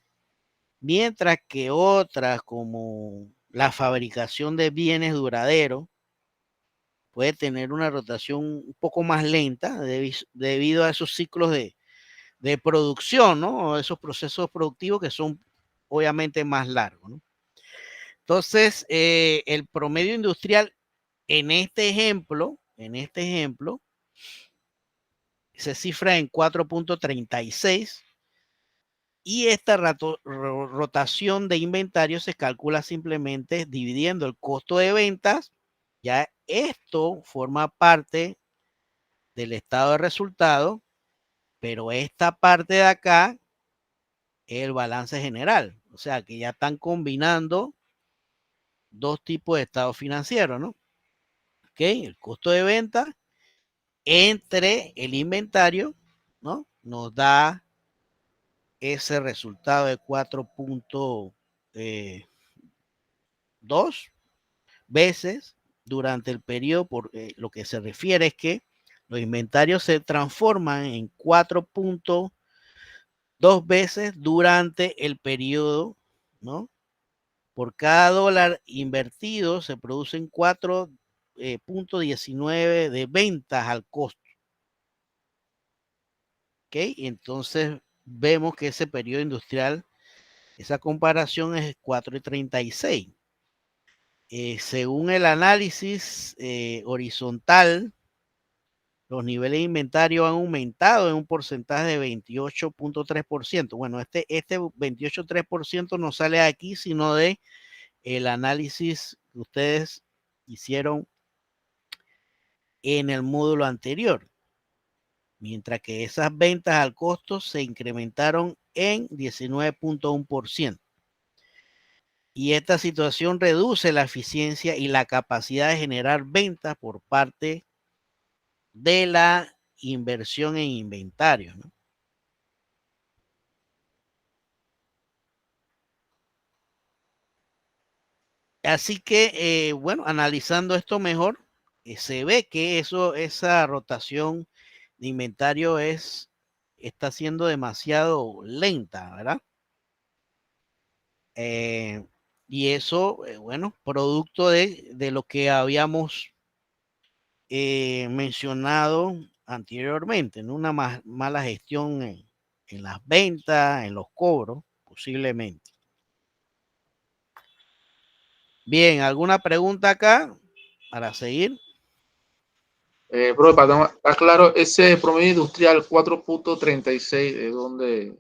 Mientras que otras como la fabricación de bienes duraderos puede tener una rotación un poco más lenta debido a esos ciclos de producción, ¿no? Esos procesos productivos que son obviamente más largos, ¿no? Entonces, el promedio industrial en este ejemplo, se cifra en 4.36 y esta rotación de inventario se calcula simplemente dividiendo el costo de ventas. Ya esto forma parte del estado de resultado, pero esta parte de acá es el balance general. O sea que ya están combinando dos tipos de estados financieros, ¿no? Ok, el costo de venta entre el inventario, ¿no?, nos da ese resultado de 4.2 veces durante el periodo. Por lo que se refiere es que los inventarios se transforman en 4.2 veces durante el periodo, ¿no? Por cada dólar invertido se producen 4.19 de ventas al costo. ¿Ok? Entonces vemos que ese periodo industrial, esa comparación es 4.36. Según el análisis horizontal, los niveles de inventario han aumentado en un porcentaje de 28.3%. Bueno, este 28.3% no sale de aquí, sino de el análisis que ustedes hicieron en el módulo anterior. Mientras que esas ventas al costo se incrementaron en 19.1%. Y esta situación reduce la eficiencia y la capacidad de generar ventas por parte de la inversión en inventario, ¿no? Así que, bueno, analizando esto mejor, se ve que esa rotación de inventario está siendo demasiado lenta, ¿verdad? Y eso, bueno, producto de lo que habíamos mencionado anteriormente, ¿no? Una mala gestión en las ventas, en los cobros, posiblemente. Bien, ¿alguna pregunta acá para seguir? Profe, para estar claro, ese promedio industrial 4.36, ¿de dónde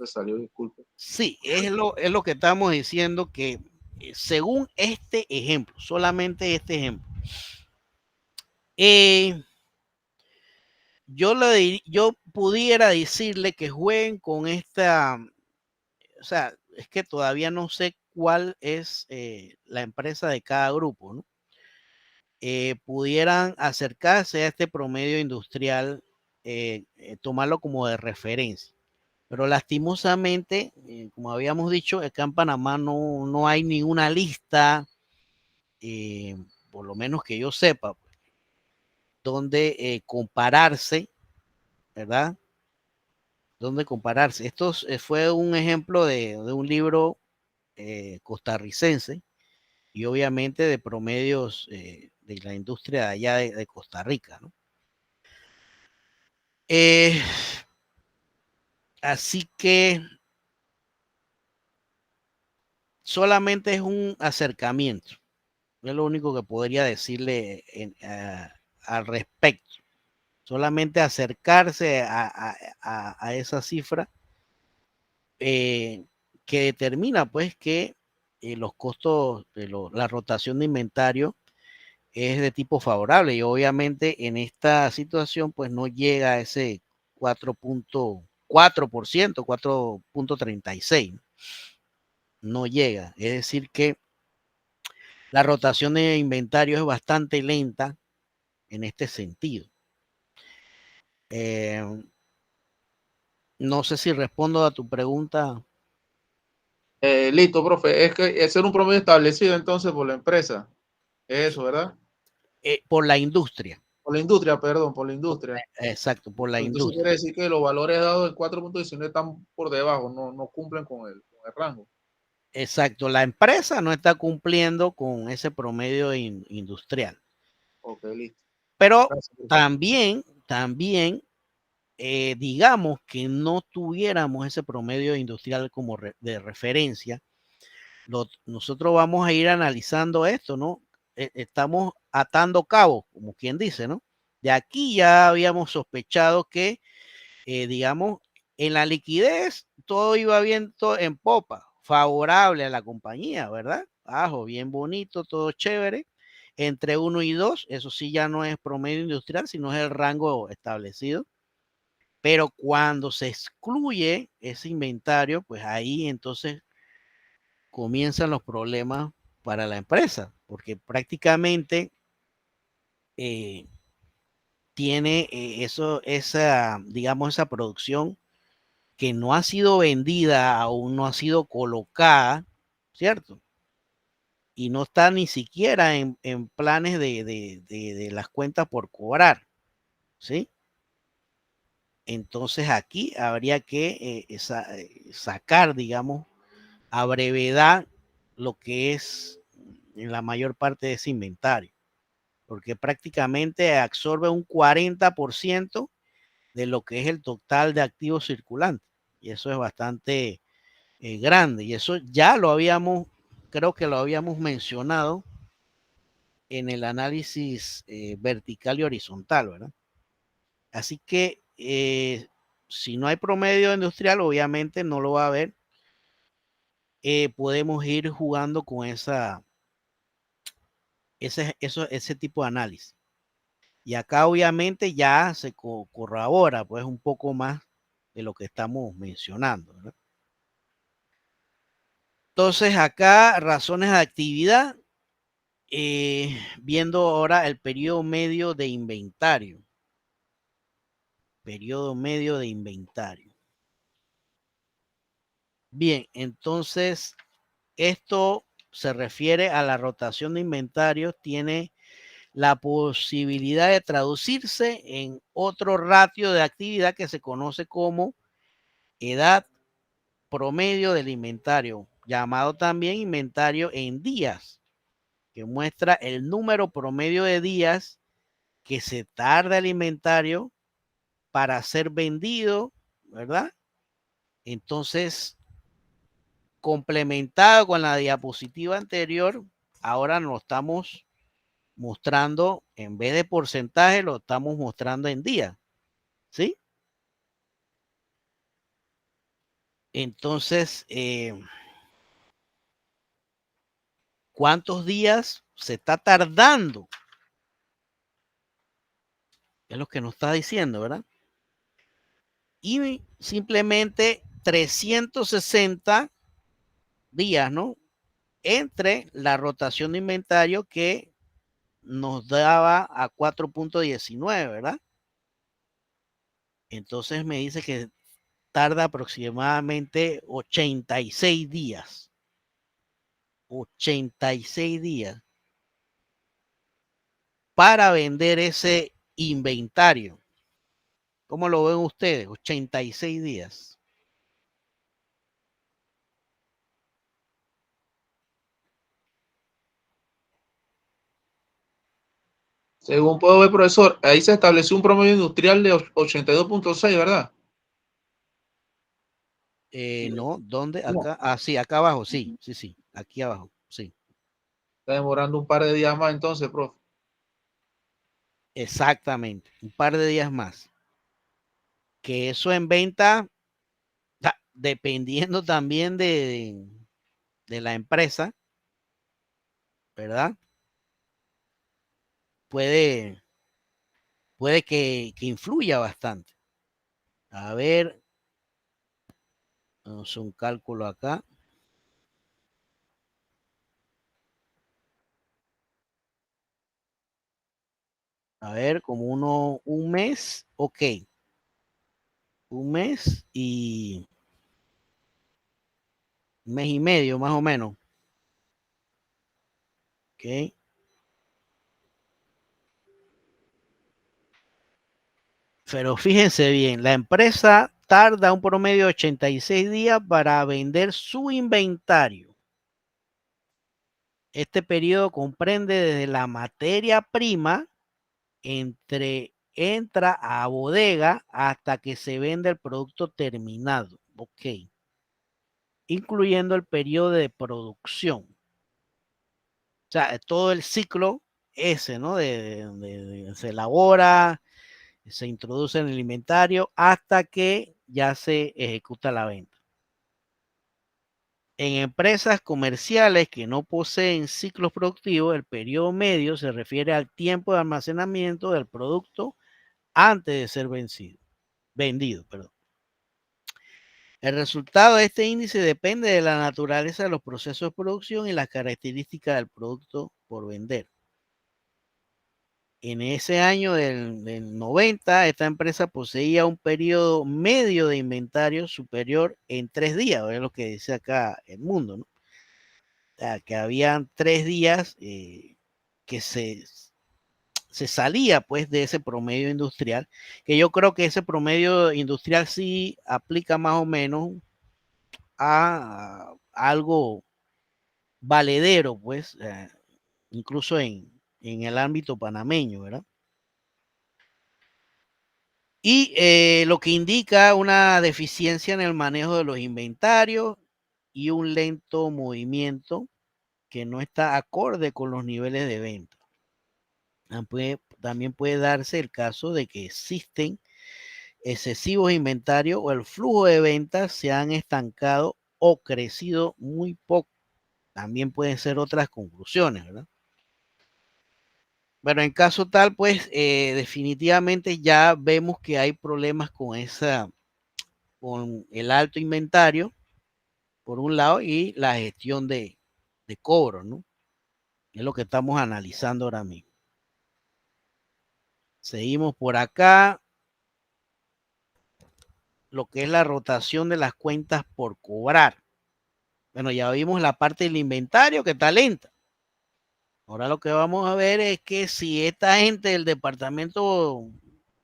salió? Disculpe. Sí, es lo que estamos diciendo, que según este ejemplo, solamente este ejemplo, yo pudiera decirle que jueguen con esta, o sea, es que todavía no sé cuál es la empresa de cada grupo, ¿no? Pudieran acercarse a este promedio industrial, tomarlo como de referencia. Pero lastimosamente, como habíamos dicho, acá en Panamá no hay ninguna lista, por lo menos que yo sepa, donde compararse, ¿verdad? Donde compararse. Esto fue un ejemplo de un libro costarricense y obviamente de promedios de la industria de allá de Costa Rica, ¿no? Así que solamente es un acercamiento. Es lo único que podría decirle al respecto. Solamente acercarse a esa cifra que determina pues que los costos de la rotación de inventario es de tipo favorable y obviamente en esta situación pues no llega a ese 4.4%, 4.36%. No llega. Es decir que la rotación de inventario es bastante lenta en este sentido. No sé si respondo a tu pregunta. Listo, profe. Es que ese era un promedio establecido entonces por la empresa. Es eso, ¿verdad? Por la industria. Por la industria, perdón, por la industria. Exacto, por la Entonces industria. quiere decir que los valores dados del 4.19 están por debajo, no cumplen con el rango. Exacto, la empresa no está cumpliendo con ese promedio industrial. Ok, listo. Pero Gracias, también digamos que no tuviéramos ese promedio industrial como de referencia, nosotros vamos a ir analizando esto, ¿no? Estamos atando cabos, como quien dice, ¿no? De aquí ya habíamos sospechado que, digamos, en la liquidez todo iba bien, todo en popa, favorable a la compañía, ¿verdad? Ajo, bien bonito, todo chévere. Entre 1 y 2, eso sí ya no es promedio industrial, sino es el rango establecido. Pero cuando se excluye ese inventario, pues ahí entonces comienzan los problemas para la empresa, porque prácticamente tiene digamos, esa producción que no ha sido vendida, aún no ha sido colocada, ¿cierto? Y no está ni siquiera en planes de las cuentas por cobrar, ¿sí? Entonces aquí habría que sacar, digamos, a brevedad lo que es en la mayor parte de ese inventario, porque prácticamente absorbe un 40% de lo que es el total de activos circulantes, y eso es bastante grande, y eso ya creo que lo habíamos mencionado en el análisis vertical y horizontal, ¿verdad? Así que si no hay promedio industrial, obviamente no lo va a haber. Podemos ir jugando con ese tipo de análisis. Y acá obviamente ya se corrobora pues un poco más de lo que estamos mencionando, ¿verdad? Entonces acá razones de actividad, viendo ahora el periodo medio de inventario. Periodo medio de inventario. Bien, entonces esto se refiere a la rotación de inventarios, tiene la posibilidad de traducirse en otro ratio de actividad que se conoce como edad promedio del inventario, llamado también inventario en días, que muestra el número promedio de días que se tarda el inventario para ser vendido, ¿verdad? Entonces, complementado con la diapositiva anterior, ahora nos estamos mostrando, en vez de porcentaje, lo estamos mostrando en días, ¿sí? Entonces, ¿cuántos días se está tardando? Es lo que nos está diciendo, ¿verdad? Y simplemente 360 días, ¿no? Entre la rotación de inventario que nos daba a 4.19, ¿verdad? Entonces me dice que tarda aproximadamente 86 días. 86 días para vender ese inventario. ¿Cómo lo ven ustedes? 86 días. Según puedo ver, profesor, ahí se estableció un promedio industrial de 82.6, ¿verdad? No, ¿dónde? Acá. Ah, sí, acá abajo, sí, sí, aquí abajo, sí. Está demorando un par de días más entonces, profe. Exactamente, un par de días más. Que eso en venta, dependiendo también de la empresa, ¿verdad? Puede que influya bastante. A ver, vamos a un cálculo acá. A ver, como un mes, ok. Un mes y un mes y medio más o menos. Ok. Pero fíjense bien, la empresa tarda un promedio de 86 días para vender su inventario. Este periodo comprende desde la materia prima entra a bodega hasta que se vende el producto terminado. Ok. Incluyendo el periodo de producción. O sea, todo el ciclo ese, ¿no? Se elabora, se introduce en el inventario hasta que ya se ejecuta la venta. En empresas comerciales que no poseen ciclos productivos, el periodo medio se refiere al tiempo de almacenamiento del producto antes de ser vendido. Perdón. El resultado de este índice depende de la naturaleza de los procesos de producción y las características del producto por vender. En ese año del 90, esta empresa poseía un periodo medio de inventario superior en 3 días, es lo que dice acá el mundo, ¿no? O sea, que habían 3 días que se salía pues de ese promedio industrial, que yo creo que ese promedio industrial sí aplica más o menos a algo valedero, pues, incluso en el ámbito panameño, ¿verdad? Y lo que indica una deficiencia en el manejo de los inventarios y un lento movimiento que no está acorde con los niveles de venta. También puede darse el caso de que existen excesivos inventarios o el flujo de ventas se han estancado o crecido muy poco. También pueden ser otras conclusiones, ¿verdad? Bueno, en caso tal, pues definitivamente ya vemos que hay problemas con el alto inventario, por un lado, y la gestión de cobro, ¿no? Es lo que estamos analizando ahora mismo. Seguimos por acá. Lo que es la rotación de las cuentas por cobrar. Bueno, ya vimos la parte del inventario que está lenta. Ahora lo que vamos a ver es que si esta gente del departamento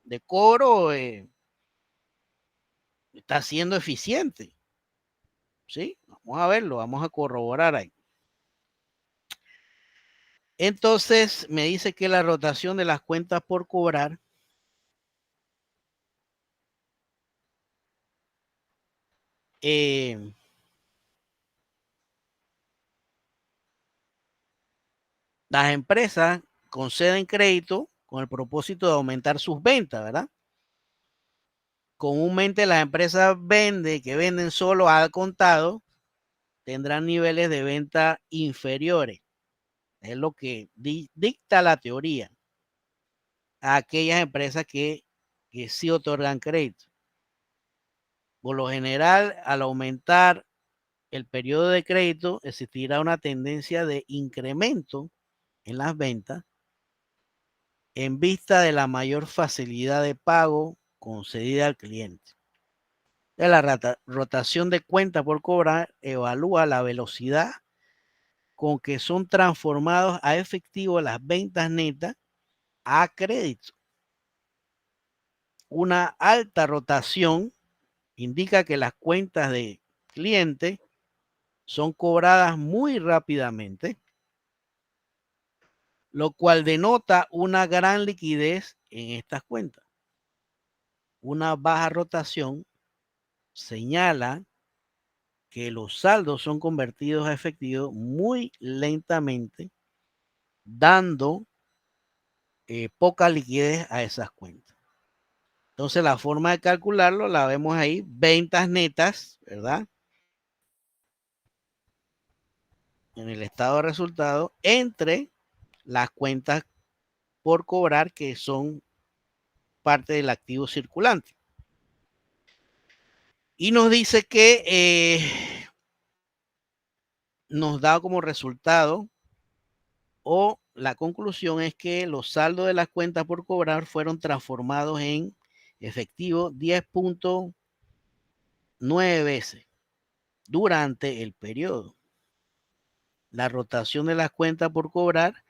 de cobro está siendo eficiente. ¿Sí? Vamos a verlo, vamos a corroborar ahí. Entonces me dice que la rotación de las cuentas por cobrar las empresas conceden crédito con el propósito de aumentar sus ventas, ¿verdad? Comúnmente las empresas que venden solo al contado, tendrán niveles de venta inferiores. Es lo que dicta la teoría a aquellas empresas que sí otorgan crédito. Por lo general, al aumentar el periodo de crédito, existirá una tendencia de incremento en las ventas en vista de la mayor facilidad de pago concedida al cliente. De la rotación de cuenta por cobrar evalúa la velocidad con que son transformados a efectivo las ventas netas a crédito. Una alta rotación indica que las cuentas de cliente son cobradas muy rápidamente, lo cual denota una gran liquidez en estas cuentas. Una baja rotación señala que los saldos son convertidos a efectivo muy lentamente, dando poca liquidez a esas cuentas. Entonces la forma de calcularlo la vemos ahí, ventas netas, ¿verdad? En el estado de resultados entre las cuentas por cobrar que son parte del activo circulante. Y nos dice que nos da como resultado, o la conclusión es que los saldos de las cuentas por cobrar fueron transformados en efectivo 10.9 veces durante el periodo. La rotación de las cuentas por cobrar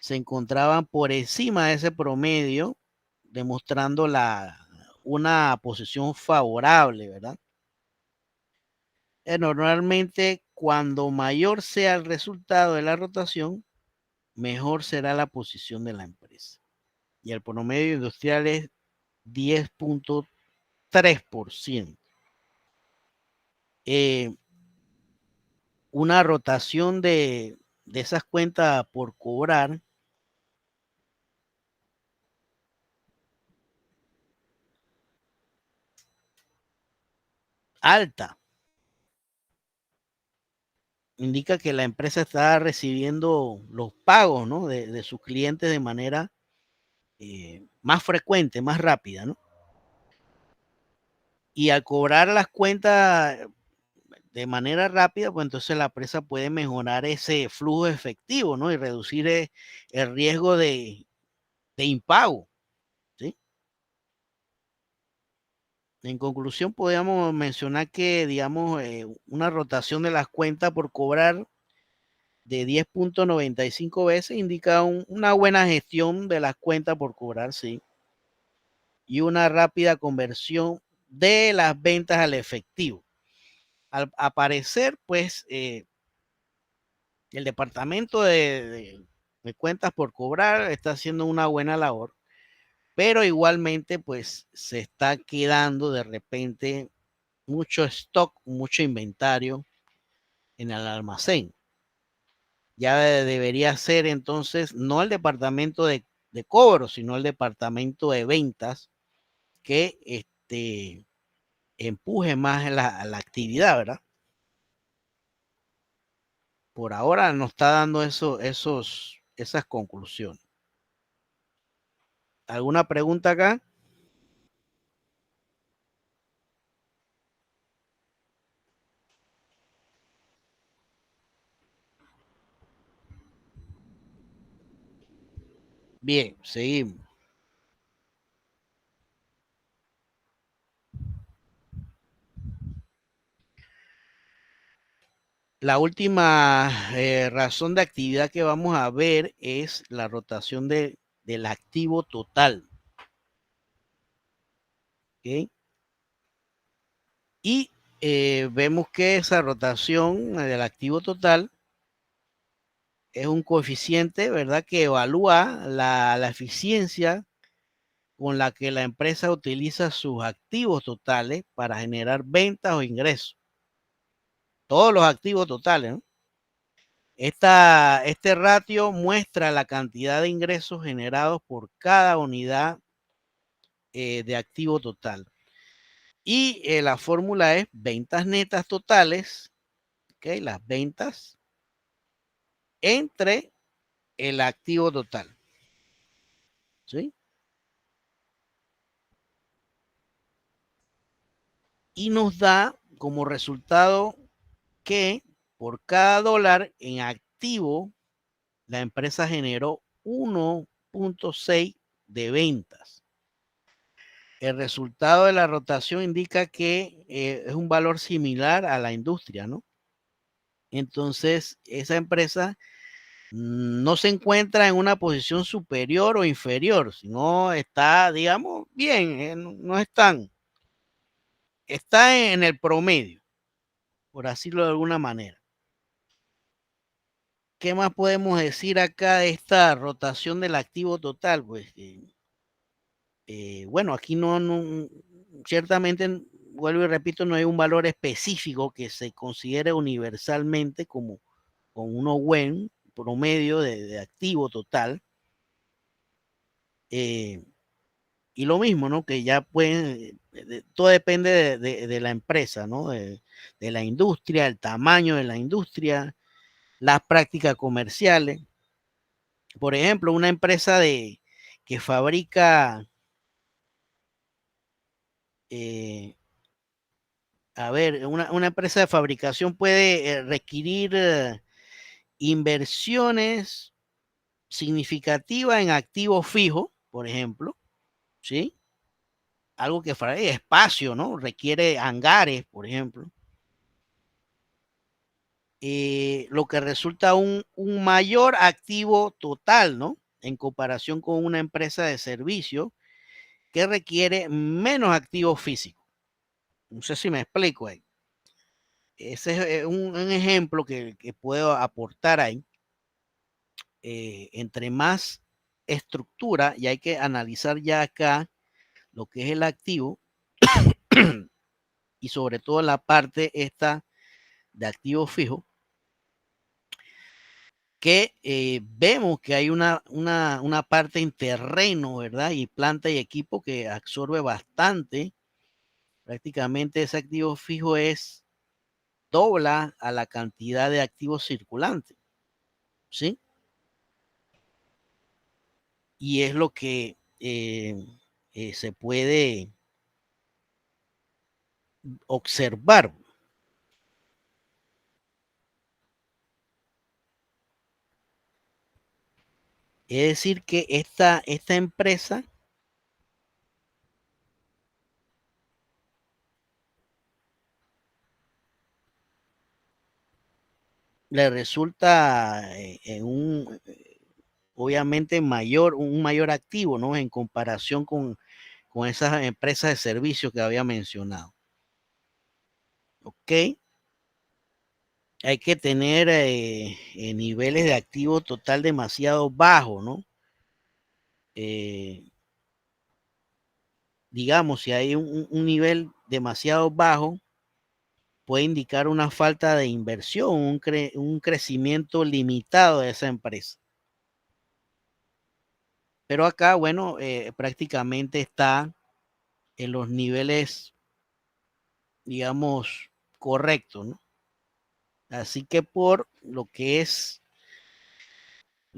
se encontraban por encima de ese promedio, demostrando una posición favorable, ¿verdad? Normalmente, cuando mayor sea el resultado de la rotación, mejor será la posición de la empresa. Y el promedio industrial es 10.3%. Una rotación de esas cuentas por cobrar alta indica que la empresa está recibiendo los pagos, ¿no?, de sus clientes de manera más frecuente, más rápida, ¿no? Y al cobrar las cuentas de manera rápida, pues entonces la empresa puede mejorar ese flujo efectivo, ¿no? Y reducir el riesgo de impago, ¿sí? En conclusión, podríamos mencionar que, digamos, una rotación de las cuentas por cobrar de 10.95 veces indica una buena gestión de las cuentas por cobrar, sí, y una rápida conversión de las ventas al efectivo. Al aparecer, pues, el departamento de cuentas por cobrar está haciendo una buena labor, pero igualmente, pues, se está quedando de repente mucho stock, mucho inventario en el almacén. Ya debería ser entonces no el departamento de cobro, sino el departamento de ventas que empuje más la actividad, ¿verdad? Por ahora nos está dando esas conclusiones. ¿Alguna pregunta acá? Bien, seguimos. La última razón de actividad que vamos a ver es la rotación del activo total. ¿Okay? Y vemos que esa rotación del activo total es un coeficiente, ¿verdad?, que evalúa la eficiencia con la que la empresa utiliza sus activos totales para generar ventas o ingresos. Todos los activos totales, ¿no? Este ratio muestra la cantidad de ingresos generados por cada unidad de activo total. Y la fórmula es ventas netas totales, ¿okay? Las ventas entre el activo total. ¿Sí? Y nos da como resultado que por cada dólar en activo, la empresa generó 1.6 de ventas. El resultado de la rotación indica que es un valor similar a la industria, ¿no? Entonces, esa empresa no se encuentra en una posición superior o inferior, sino está, digamos, bien, no están, está en el promedio, por decirlo de alguna manera. ¿Qué más podemos decir acá de esta rotación del activo total? Pues, bueno, aquí no, ciertamente, vuelvo y repito, no hay un valor específico que se considere universalmente como uno buen promedio de activo total. Y lo mismo, ¿no? Que ya pueden, todo depende de la empresa, ¿no? De la industria, el tamaño de la industria, las prácticas comerciales. Por ejemplo, una empresa que fabrica, a ver, una empresa de fabricación puede requerir inversiones significativas en activos fijos, por ejemplo, ¿sí? Algo que fabrica espacio, ¿no? Requiere hangares, por ejemplo. Lo que resulta un mayor activo total, ¿no? En comparación con una empresa de servicio que requiere menos activos físicos. No sé si me explico ahí. Ese es un ejemplo que puedo aportar ahí. Entre más estructura, y hay que analizar ya acá lo que es el activo y sobre todo la parte esta de activo fijo, que vemos que hay una parte en terreno, ¿verdad? Y planta y equipo que absorbe bastante. Prácticamente ese activo fijo es dobla a la cantidad de activos circulantes, ¿sí? Y es lo que se puede observar. Es decir, que esta empresa le resulta obviamente un mayor activo, ¿no? En comparación con esas empresas de servicios que había mencionado. ¿Ok? Hay que tener niveles de activo total demasiado bajos, ¿no? Digamos, si hay un nivel demasiado bajo, puede indicar una falta de inversión, un crecimiento limitado de esa empresa. Pero acá, bueno, prácticamente está en los niveles, digamos, correctos, ¿no? Así que por lo que es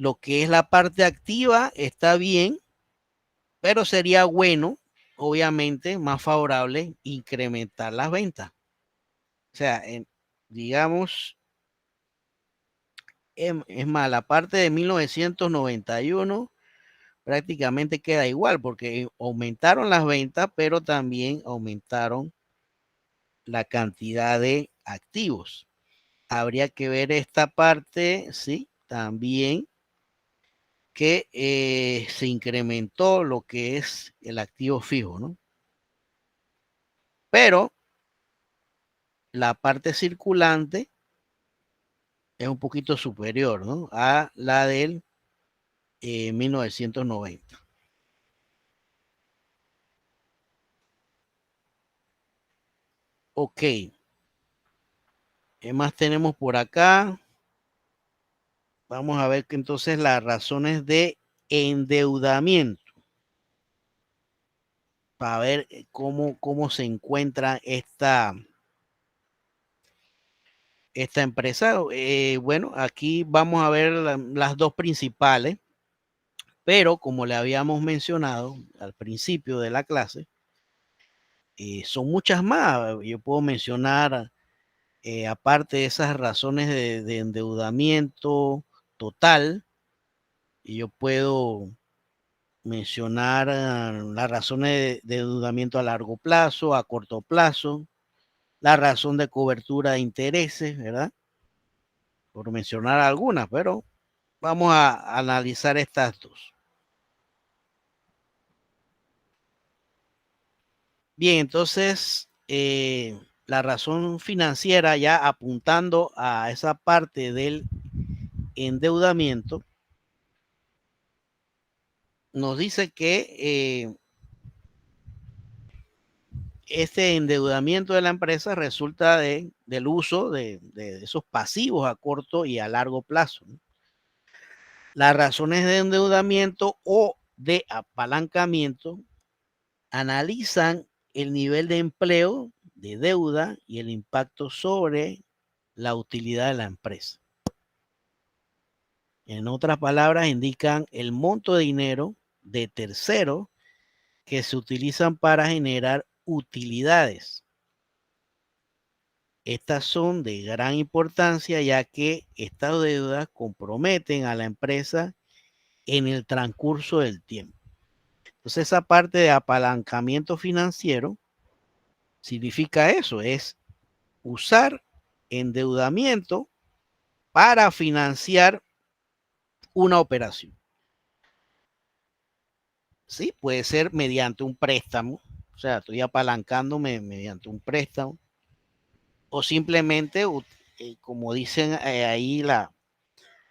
la parte activa está bien, pero sería bueno, obviamente, más favorable incrementar las ventas. O sea, digamos, es más, la parte de 1991 prácticamente queda igual porque aumentaron las ventas, pero también aumentaron la cantidad de activos. Habría que ver esta parte, sí, también que se incrementó lo que es el activo fijo, ¿no? Pero la parte circulante es un poquito superior, ¿no? A la del 1990. Ok. ¿Qué más tenemos por acá? Vamos a ver que entonces las razones de endeudamiento. Para ver cómo se encuentra esta empresa. Bueno, aquí vamos a ver las dos principales, pero como le habíamos mencionado al principio de la clase, son muchas más. Yo puedo mencionar, aparte de esas razones de endeudamiento total, y yo puedo mencionar las razones de endeudamiento a largo plazo, a corto plazo, la razón de cobertura de intereses, ¿verdad? Por mencionar algunas, pero vamos a analizar estas dos. Bien, entonces, la razón financiera, ya apuntando a esa parte del endeudamiento, nos dice que este endeudamiento de la empresa resulta del uso de esos pasivos a corto y a largo plazo, ¿no? Las razones de endeudamiento o de apalancamiento analizan el nivel de empleo, de deuda y el impacto sobre la utilidad de la empresa. En otras palabras, indican el monto de dinero de terceros que se utilizan para generar utilidades. Estas son de gran importancia ya que estas deudas comprometen a la empresa en el transcurso del tiempo. Entonces, esa parte de apalancamiento financiero significa eso, es usar endeudamiento para financiar una operación. Sí, puede ser mediante un préstamo, o sea, estoy apalancándome mediante un préstamo, o simplemente, como dicen ahí,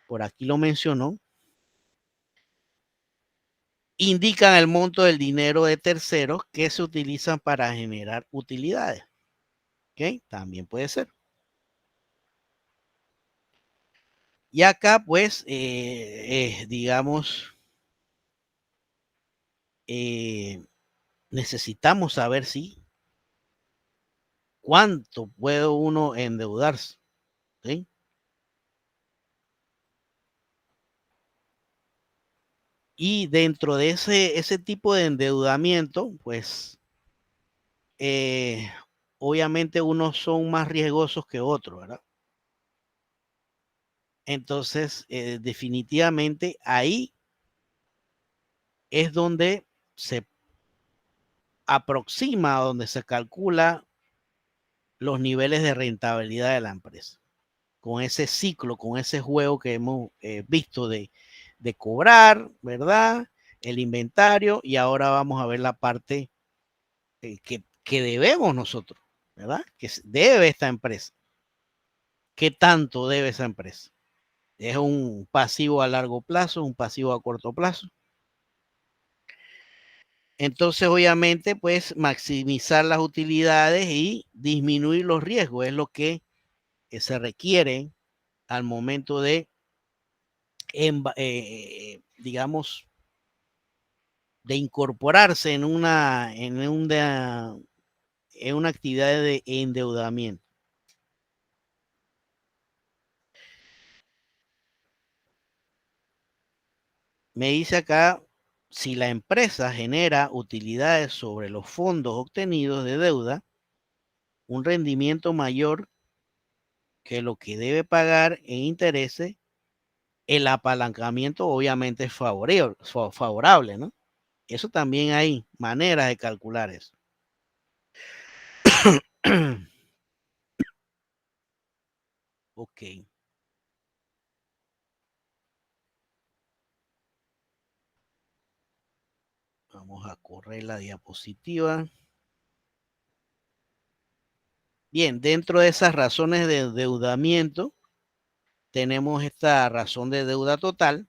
por aquí lo mencionó, indican el monto del dinero de terceros que se utilizan para generar utilidades. ¿Ok? También puede ser. Y acá, pues, digamos, necesitamos saber si cuánto puede uno endeudarse. ¿Sí? Y dentro de ese tipo de endeudamiento, pues, obviamente unos son más riesgosos que otros, ¿verdad? Entonces, definitivamente ahí es donde se aproxima, donde se calcula los niveles de rentabilidad de la empresa. Con ese ciclo, con ese juego que hemos visto de cobrar, ¿verdad? El inventario, y ahora vamos a ver la parte que debemos nosotros, ¿verdad? Que debe esta empresa. ¿Qué tanto debe esa empresa? ¿Es un pasivo a largo plazo, un pasivo a corto plazo? Entonces, obviamente, pues maximizar las utilidades y disminuir los riesgos es lo que se requiere al momento de, digamos, de incorporarse en una actividad de endeudamiento. Me dice acá, si la empresa genera utilidades sobre los fondos obtenidos de deuda, un rendimiento mayor que lo que debe pagar en intereses, el apalancamiento obviamente es favorable, ¿no? Eso también hay maneras de calcular eso. Ok. Vamos a correr la diapositiva. Bien, dentro de esas razones de endeudamiento, tenemos esta razón de deuda total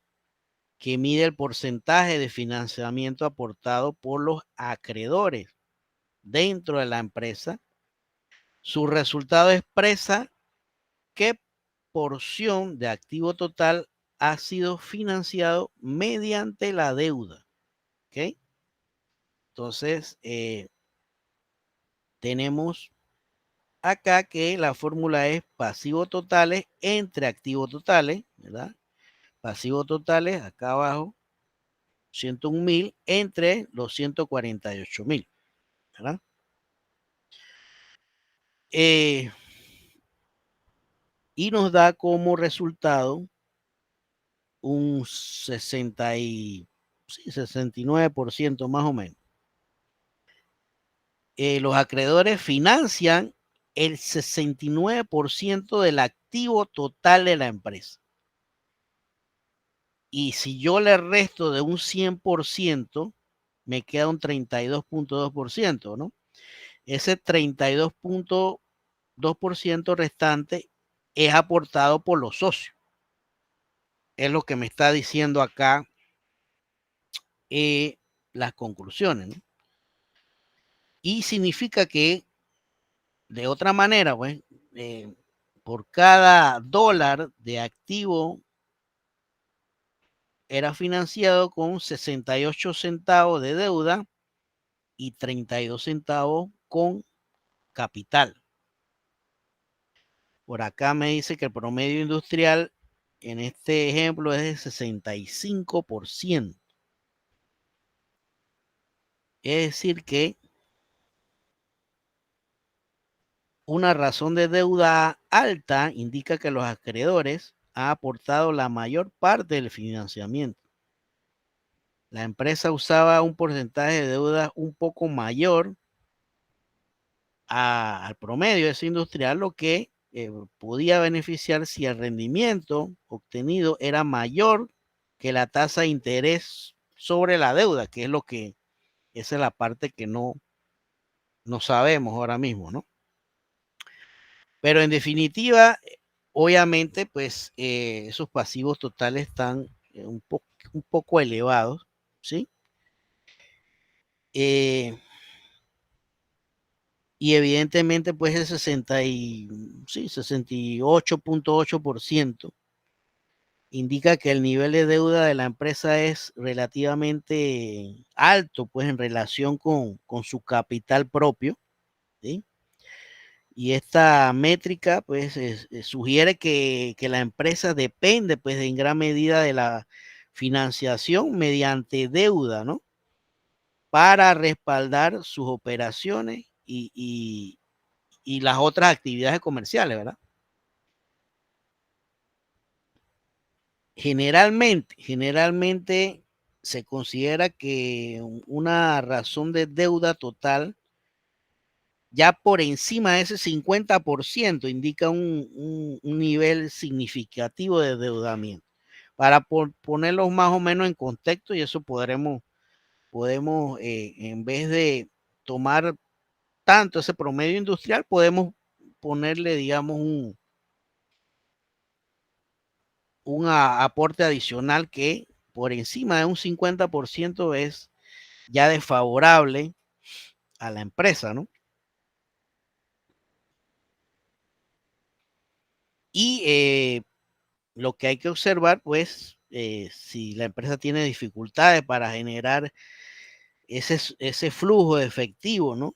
que mide el porcentaje de financiamiento aportado por los acreedores dentro de la empresa. Su resultado expresa qué porción de activo total ha sido financiado mediante la deuda. ¿Ok? Entonces, tenemos acá que la fórmula es pasivos totales entre activos totales, ¿verdad? Pasivos totales, acá abajo, 101.000 entre los 148.000, ¿verdad? Y nos da como resultado un 69% más o menos. Los acreedores financian el 69% del activo total de la empresa. Y si yo le resto de un 100%, me queda un 32.2%, ¿no? Ese 32.2% restante es aportado por los socios. Es lo que me está diciendo acá las conclusiones, ¿no? Y significa que, de otra manera, pues, por cada dólar de activo era financiado con 68 centavos de deuda y 32 centavos con capital. Por acá me dice que el promedio industrial en este ejemplo es de 65%. Es decir que una razón de deuda alta indica que los acreedores han aportado la mayor parte del financiamiento. La empresa usaba un porcentaje de deuda un poco mayor al promedio de ese industrial, lo que podía beneficiar si el rendimiento obtenido era mayor que la tasa de interés sobre la deuda, que es lo que, esa es la parte que no sabemos ahora mismo, ¿no? Pero en definitiva, obviamente, pues esos pasivos totales están un poco elevados, ¿sí? Y evidentemente, pues el 68.8% indica que el nivel de deuda de la empresa es relativamente alto, pues en relación con su capital propio, ¿sí? Y esta métrica, pues, sugiere que la empresa depende, pues, en gran medida de la financiación mediante deuda, ¿no? Para respaldar sus operaciones y las otras actividades comerciales, ¿verdad? Generalmente se considera que una razón de deuda total ya por encima de ese 50% indica un nivel significativo de endeudamiento. Para ponerlos más o menos en contexto, y eso podemos, en vez de tomar tanto ese promedio industrial, podemos ponerle, digamos, un aporte adicional que por encima de un 50% es ya desfavorable a la empresa, ¿no? Y lo que hay que observar, pues, si la empresa tiene dificultades para generar ese flujo de efectivo, ¿no?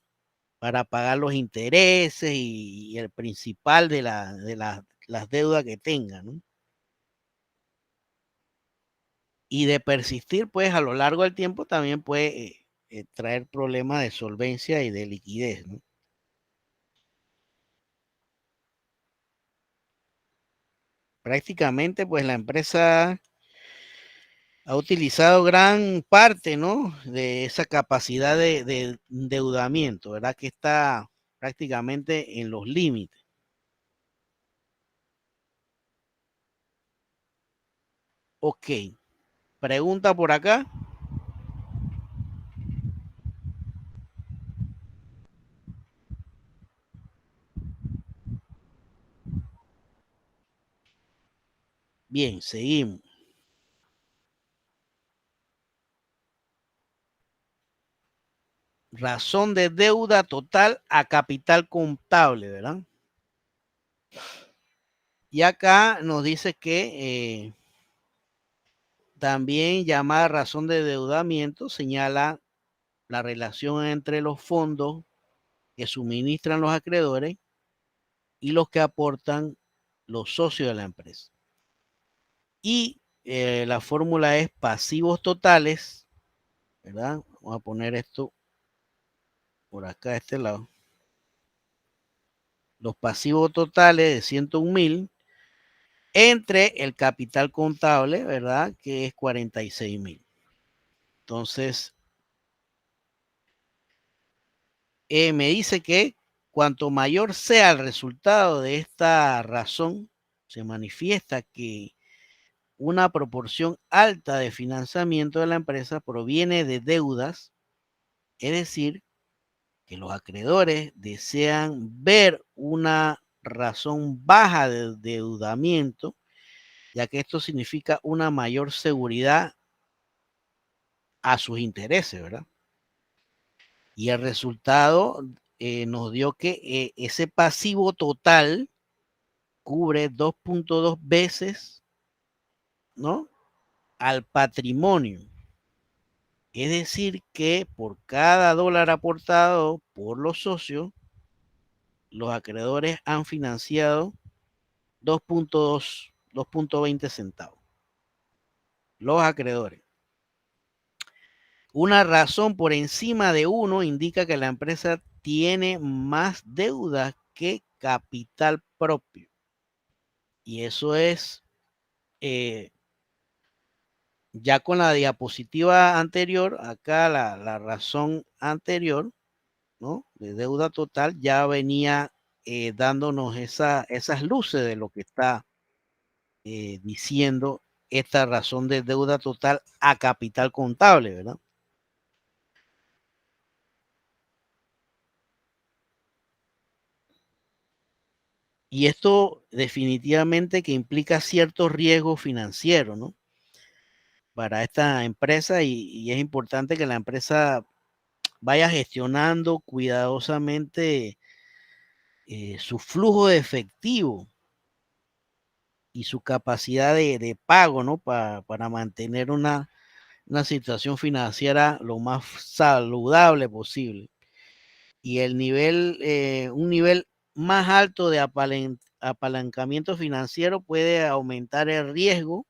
Para pagar los intereses y el principal de las deudas que tenga, ¿no? Y de persistir, pues, a lo largo del tiempo también puede traer problemas de solvencia y de liquidez, ¿no? prácticamente pues la empresa ha utilizado gran parte, ¿no?, de esa capacidad de endeudamiento, ¿verdad?, que está prácticamente en los límites. Ok, pregunta por acá. Bien, seguimos. Razón de deuda total a capital contable, ¿verdad? Y acá nos dice que también llamada razón de endeudamiento señala la relación entre los fondos que suministran los acreedores y los que aportan los socios de la empresa. Y la fórmula es pasivos totales, ¿verdad? Vamos a poner esto por acá a este lado. Los pasivos totales de 101,000 entre el capital contable, ¿verdad?, que es 46,000. Entonces, me dice que cuanto mayor sea el resultado de esta razón, se manifiesta que una proporción alta de financiamiento de la empresa proviene de deudas, es decir, que los acreedores desean ver una razón baja de endeudamiento, ya que esto significa una mayor seguridad a sus intereses, ¿verdad? Y el resultado nos dio que ese pasivo total cubre 2.2 veces, ¿no?, al patrimonio. Es decir, que por cada dólar aportado por los socios, los acreedores han financiado 2.20 centavos. Los acreedores. Una razón por encima de 1 indica que la empresa tiene más deuda que capital propio. Y eso es, ya con la diapositiva anterior, acá la razón anterior, ¿no?, de deuda total, ya venía dándonos esas luces de lo que está diciendo esta razón de deuda total a capital contable, ¿verdad? Y esto definitivamente que implica cierto riesgo financiero, ¿no?, para esta empresa, y es importante que la empresa vaya gestionando cuidadosamente su flujo de efectivo y su capacidad de pago, ¿no?, para mantener una situación financiera lo más saludable posible. Y el nivel, un nivel más alto de apalancamiento financiero puede aumentar el riesgo,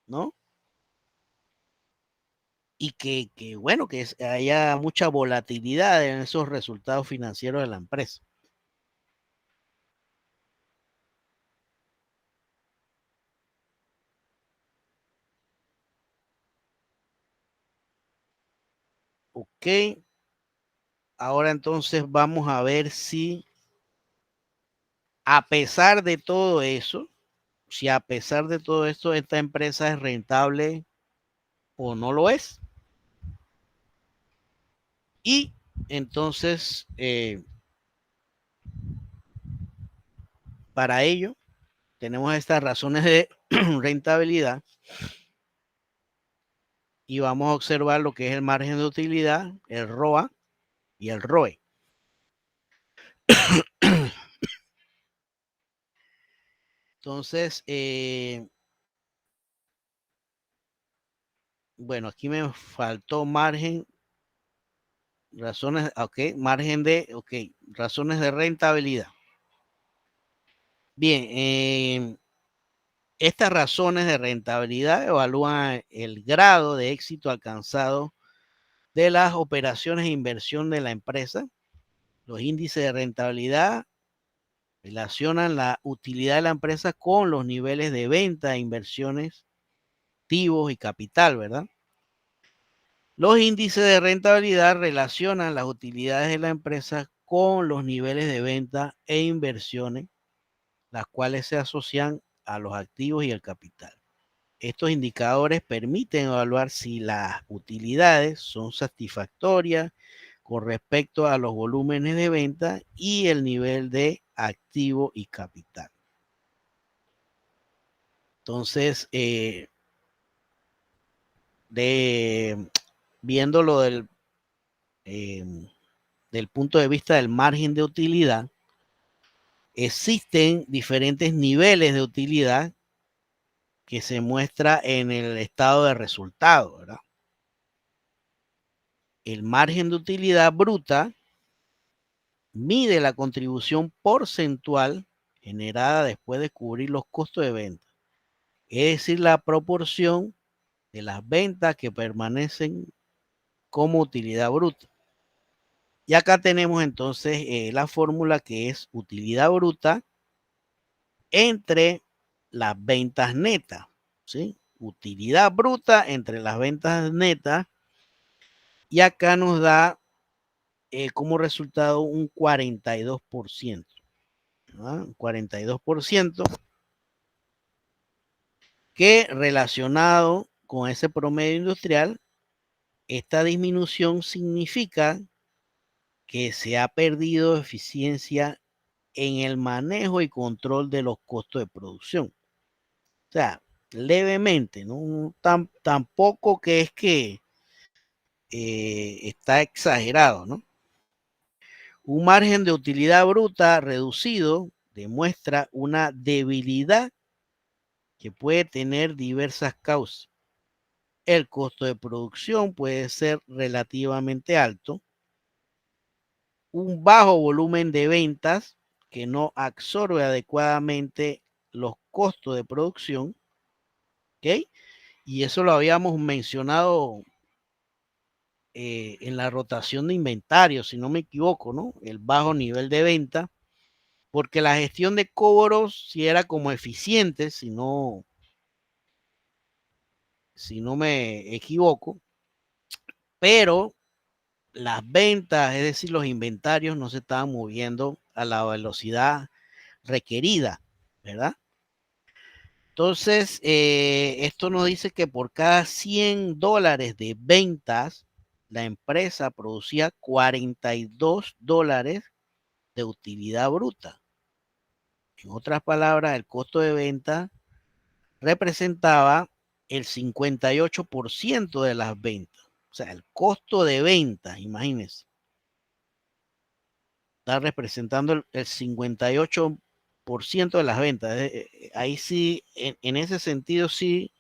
¿no? Y bueno, que haya mucha volatilidad en esos resultados financieros de la empresa. Ok. Ahora entonces vamos a ver si a pesar de todo eso, si a pesar de todo esto, esta empresa es rentable o no lo es. Y entonces, para ello, tenemos estas razones de rentabilidad y vamos a observar lo que es el margen de utilidad, el ROA y el ROE. Entonces, bueno, aquí me faltó margen, razones, ok, margen de, ok, razones de rentabilidad. Bien, estas razones de rentabilidad evalúan el grado de éxito alcanzado de las operaciones de inversión de la empresa. Los índices de rentabilidad Relacionan la utilidad de la empresa con los niveles de venta, inversiones, activos y capital, ¿verdad? Los índices de rentabilidad relacionan las utilidades de la empresa con los niveles de venta e inversiones, las cuales se asocian a los activos y el capital. Estos indicadores permiten evaluar si las utilidades son satisfactorias con respecto a los volúmenes de venta y el nivel de activo y capital. Entonces, viéndolo del punto de vista del margen de utilidad, existen diferentes niveles de utilidad que se muestra en el estado de resultado, ¿verdad? El margen de utilidad bruta mide la contribución porcentual generada después de cubrir los costos de venta, es decir, la proporción de las ventas que permanecen como utilidad bruta. Y acá tenemos entonces la fórmula que es utilidad bruta entre las ventas netas, ¿sí? Utilidad bruta entre las ventas netas, y acá nos da como resultado un 42%, ¿verdad? Un 42% que, relacionado con ese promedio industrial, esta disminución significa que se ha perdido eficiencia en el manejo y control de los costos de producción. O sea, levemente, ¿no? Tampoco que es que está exagerado, ¿no? Un margen de utilidad bruta reducido demuestra una debilidad que puede tener diversas causas. El costo de producción puede ser relativamente alto, un bajo volumen de ventas que no absorbe adecuadamente los costos de producción, ¿ok? Y eso lo habíamos mencionado en la rotación de inventario, si no me equivoco, ¿no? El bajo nivel de venta, porque la gestión de cobros sí era como eficiente, si no me equivoco, pero las ventas, es decir, los inventarios no se estaban moviendo a la velocidad requerida, ¿verdad? Entonces, esto nos dice que por cada $100 de ventas, la empresa producía $42 de utilidad bruta. En otras palabras, el costo de venta representaba el 58% de las ventas. O sea, el costo de venta, imagínense, está representando el 58% de las ventas. Ahí sí, en ese sentido sí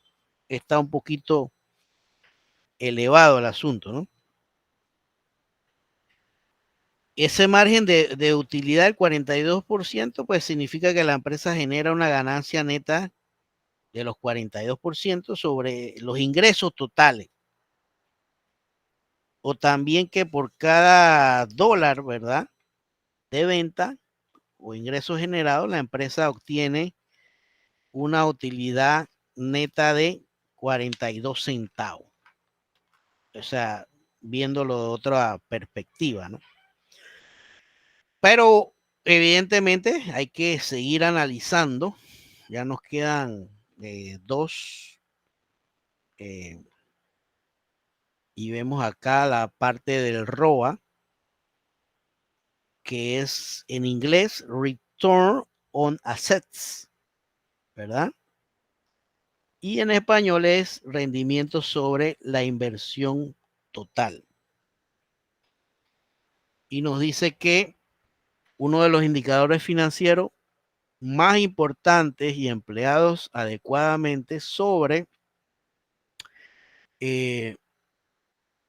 está un poquito elevado el asunto, ¿no? Ese margen de utilidad del 42%, pues significa que la empresa genera una ganancia neta de los 42% sobre los ingresos totales. O también que por cada dólar, ¿verdad?, de venta o ingresos generados, la empresa obtiene una utilidad neta de 42 centavos. O sea, viéndolo de otra perspectiva, ¿no? Pero evidentemente hay que seguir analizando. Ya nos quedan dos. Y vemos acá la parte del ROA, que es en inglés Return on Assets, ¿verdad? Y en español es rendimiento sobre la inversión total. Y nos dice que uno de los indicadores financieros más importantes y empleados adecuadamente sobre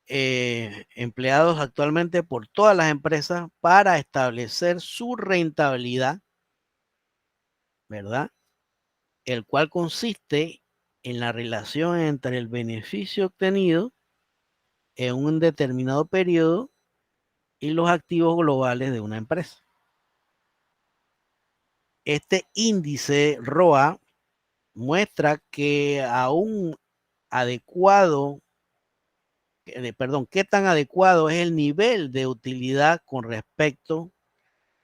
empleados actualmente por todas las empresas para establecer su rentabilidad, ¿verdad? El cual consiste en la relación entre el beneficio obtenido en un determinado periodo y los activos globales de una empresa. Este índice ROA muestra que aún adecuado, qué tan adecuado es el nivel de utilidad con respecto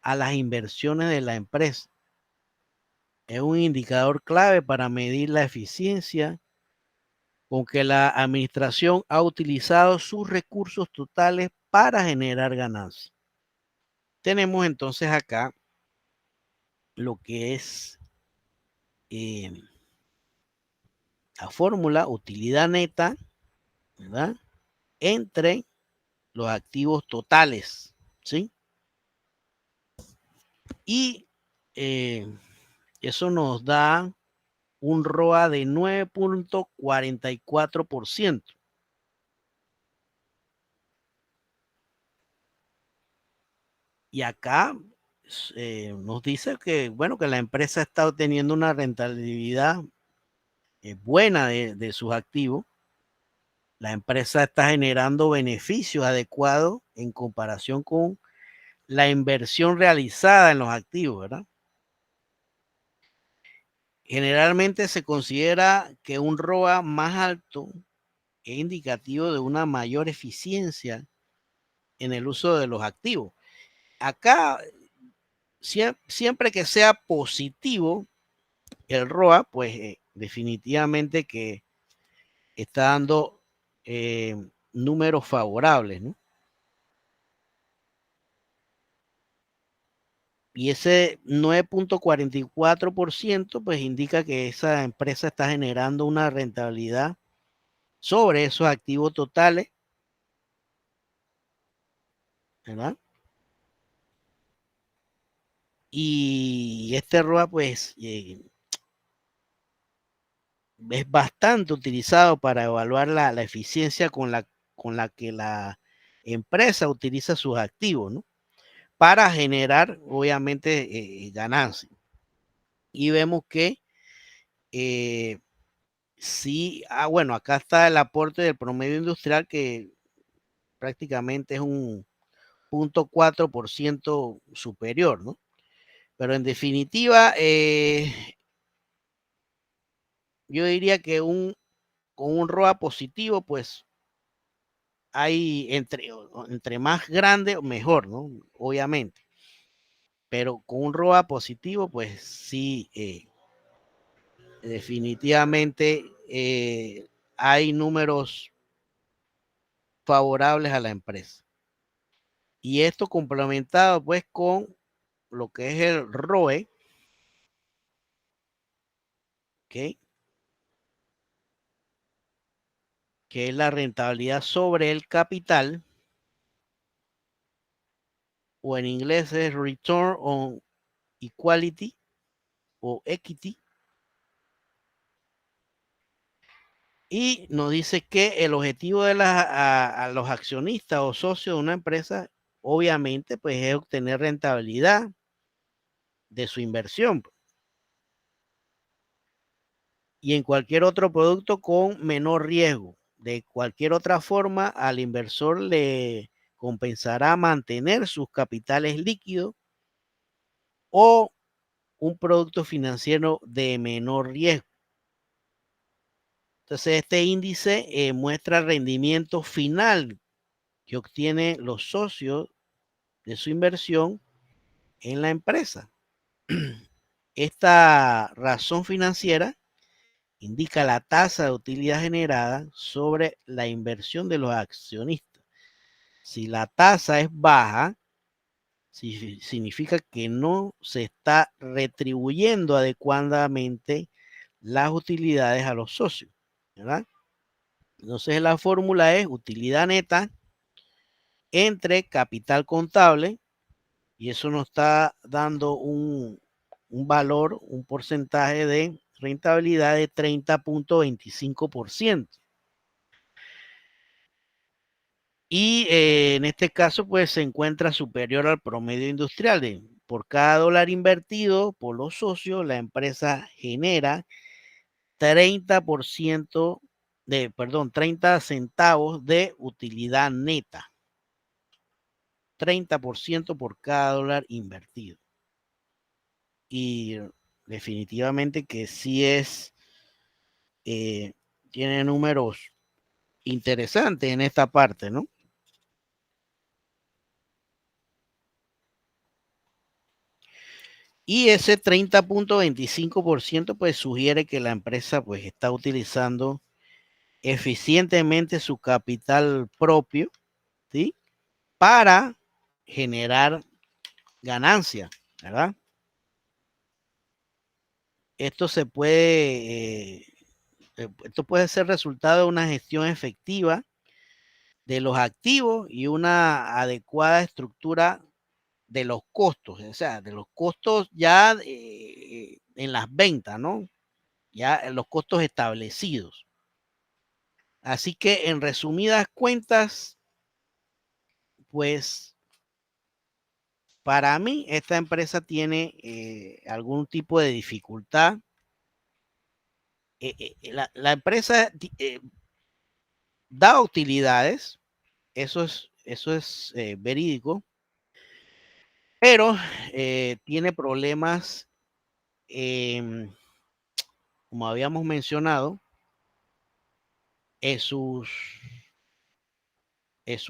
a las inversiones de la empresa. Es un indicador clave para medir la eficiencia con que la administración ha utilizado sus recursos totales para generar ganancias. Tenemos entonces acá lo que es la fórmula utilidad neta, ¿verdad? Entre los activos totales, ¿sí? Y eso nos da un ROA de 9.44%. Y acá nos dice que, bueno, que la empresa está obteniendo una rentabilidad buena de sus activos. La empresa está generando beneficios adecuados en comparación con la inversión realizada en los activos, ¿verdad? Generalmente se considera que un ROA más alto es indicativo de una mayor eficiencia en el uso de los activos. Acá, siempre que sea positivo el ROA, pues definitivamente que está dando números favorables, ¿no? Y ese 9.44% pues indica que esa empresa está generando una rentabilidad sobre esos activos totales, ¿verdad? Y este ROA pues es bastante utilizado para evaluar la eficiencia con la que la empresa utiliza sus activos, ¿no? Para generar, obviamente, ganancias. Y vemos que sí, bueno, acá está el aporte del promedio industrial que prácticamente es un 0.4% superior, ¿no? Pero en definitiva, yo diría que con un ROA positivo, pues hay entre más grande, mejor, ¿no? Obviamente. Pero con un ROA positivo, pues sí, definitivamente hay números favorables a la empresa. Y esto complementado pues con lo que es el ROE, ¿ok? Que es la rentabilidad sobre el capital, o en inglés es Return on Equality o Equity. Y nos dice que el objetivo de a los accionistas o socios de una empresa, obviamente, pues es obtener rentabilidad de su inversión. Y en cualquier otro producto con menor riesgo. De cualquier otra forma, al inversor le compensará mantener sus capitales líquidos o un producto financiero de menor riesgo. Entonces, este índice muestra el rendimiento final que obtienen los socios de su inversión en la empresa. Esta razón financiera indica la tasa de utilidad generada sobre la inversión de los accionistas. Si la tasa es baja, significa que no se está retribuyendo adecuadamente las utilidades a los socios, ¿verdad? Entonces la fórmula es utilidad neta entre capital contable, y eso nos está dando un valor, un porcentaje de rentabilidad de 30.25%. Y en este caso, pues se encuentra superior al promedio industrial. Por cada dólar invertido por los socios, la empresa genera 30 centavos de utilidad neta. 30% por cada dólar invertido. y definitivamente que sí tiene números interesantes en esta parte, ¿no? Y ese 30.25% pues sugiere que la empresa pues está utilizando eficientemente su capital propio, ¿sí? Para generar ganancia, ¿verdad? Esto esto puede ser resultado de una gestión efectiva de los activos y una adecuada estructura de los costos, o sea, de los costos ya en las ventas, ¿no? Ya los costos establecidos. Así que en resumidas cuentas, pues para mí esta empresa tiene algún tipo de dificultad. La empresa da utilidades, eso es verídico, pero tiene problemas, como habíamos mencionado, en su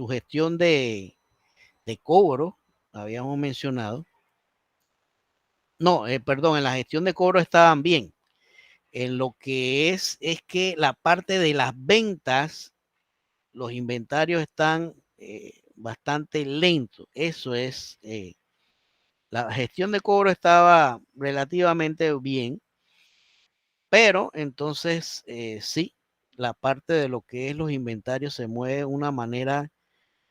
gestión de cobro, habíamos mencionado. No, perdón, en la gestión de cobro estaban bien. En lo que es que la parte de las ventas, los inventarios están bastante lentos. Eso es, la gestión de cobro estaba relativamente bien, pero entonces sí, la parte de lo que es los inventarios se mueve de una manera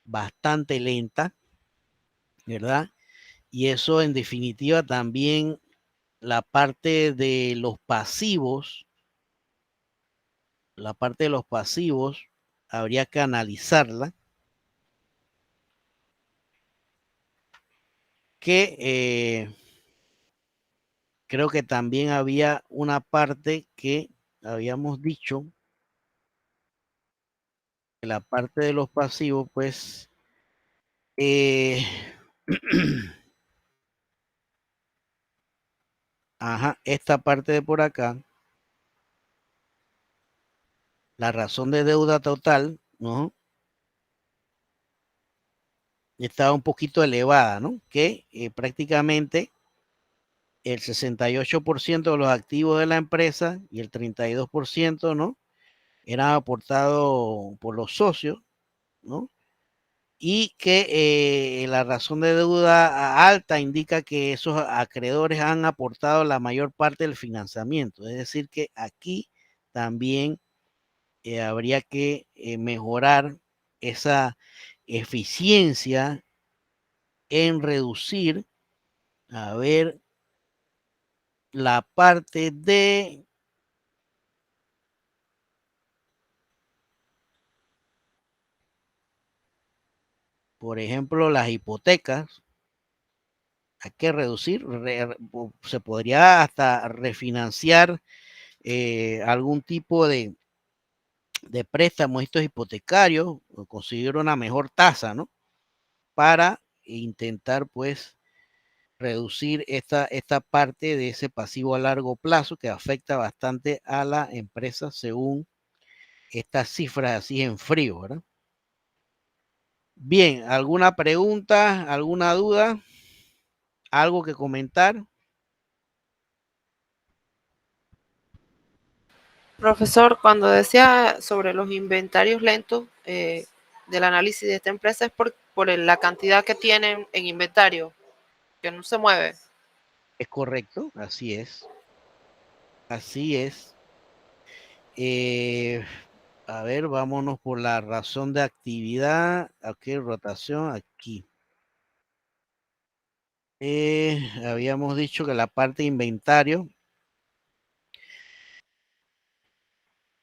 bastante lenta, ¿verdad? Y eso en definitiva también la parte de los pasivos, habría que analizarla, que creo que también había una parte que habíamos dicho, que la parte de los pasivos, pues, ajá, esta parte de por acá, la razón de deuda total, ¿no? Estaba un poquito elevada, ¿no? Que prácticamente el 68% de los activos de la empresa y el 32%, ¿no? Eran aportados por los socios, ¿no? Y que la razón de deuda alta indica que esos acreedores han aportado la mayor parte del financiamiento. Es decir, que aquí también habría que mejorar esa eficiencia en reducir, a ver, la parte de, por ejemplo, las hipotecas. Hay que reducir, se podría hasta refinanciar algún tipo de préstamos estos hipotecarios, o conseguir una mejor tasa, ¿no? Para intentar, pues, reducir esta parte de ese pasivo a largo plazo que afecta bastante a la empresa según estas cifras así en frío, ¿verdad? Bien, ¿alguna pregunta, alguna duda? ¿Algo que comentar? Profesor, cuando decía sobre los inventarios lentos del análisis de esta empresa es por la cantidad que tienen en inventario, que no se mueve. Es correcto, así es. Así es. A ver, vámonos por la razón de actividad. Aquí, rotación, aquí. Habíamos dicho que la parte de inventario,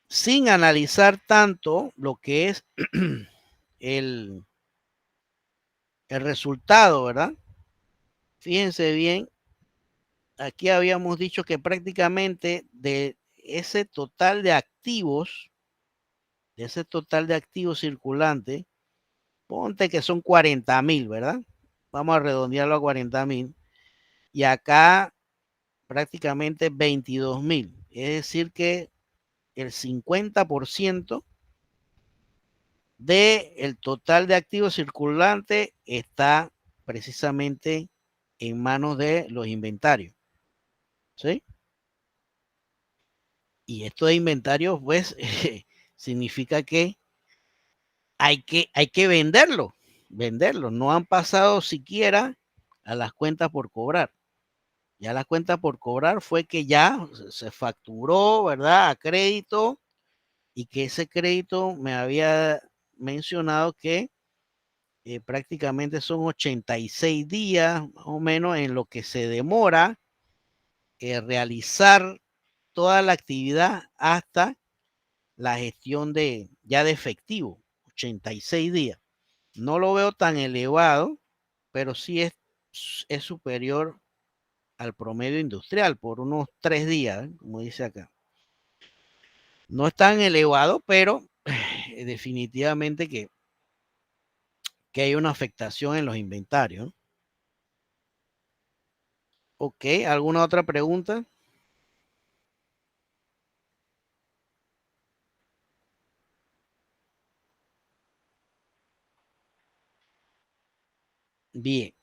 sin analizar tanto lo que es el resultado, ¿verdad? Fíjense bien, aquí habíamos dicho que prácticamente de ese total de activos, circulantes, ponte que son 40,000, ¿verdad? Vamos a redondearlo a 40,000. Y acá prácticamente 22.000. Es decir que el 50% del total de activos circulantes está precisamente en manos de los inventarios. ¿Sí? Y esto de inventarios, pues, significa que hay que venderlo. No han pasado siquiera a las cuentas por cobrar. Ya las cuentas por cobrar fue que ya se facturó, ¿verdad? A crédito, y que ese crédito me había mencionado que prácticamente son 86 días más o menos en lo que se demora realizar toda la actividad hasta la gestión ya de efectivo, 86 días. No lo veo tan elevado, pero sí es superior al promedio industrial por unos 3 días, como dice acá. No es tan elevado, pero definitivamente que hay una afectación en los inventarios. Ok, ¿alguna otra pregunta? Bien.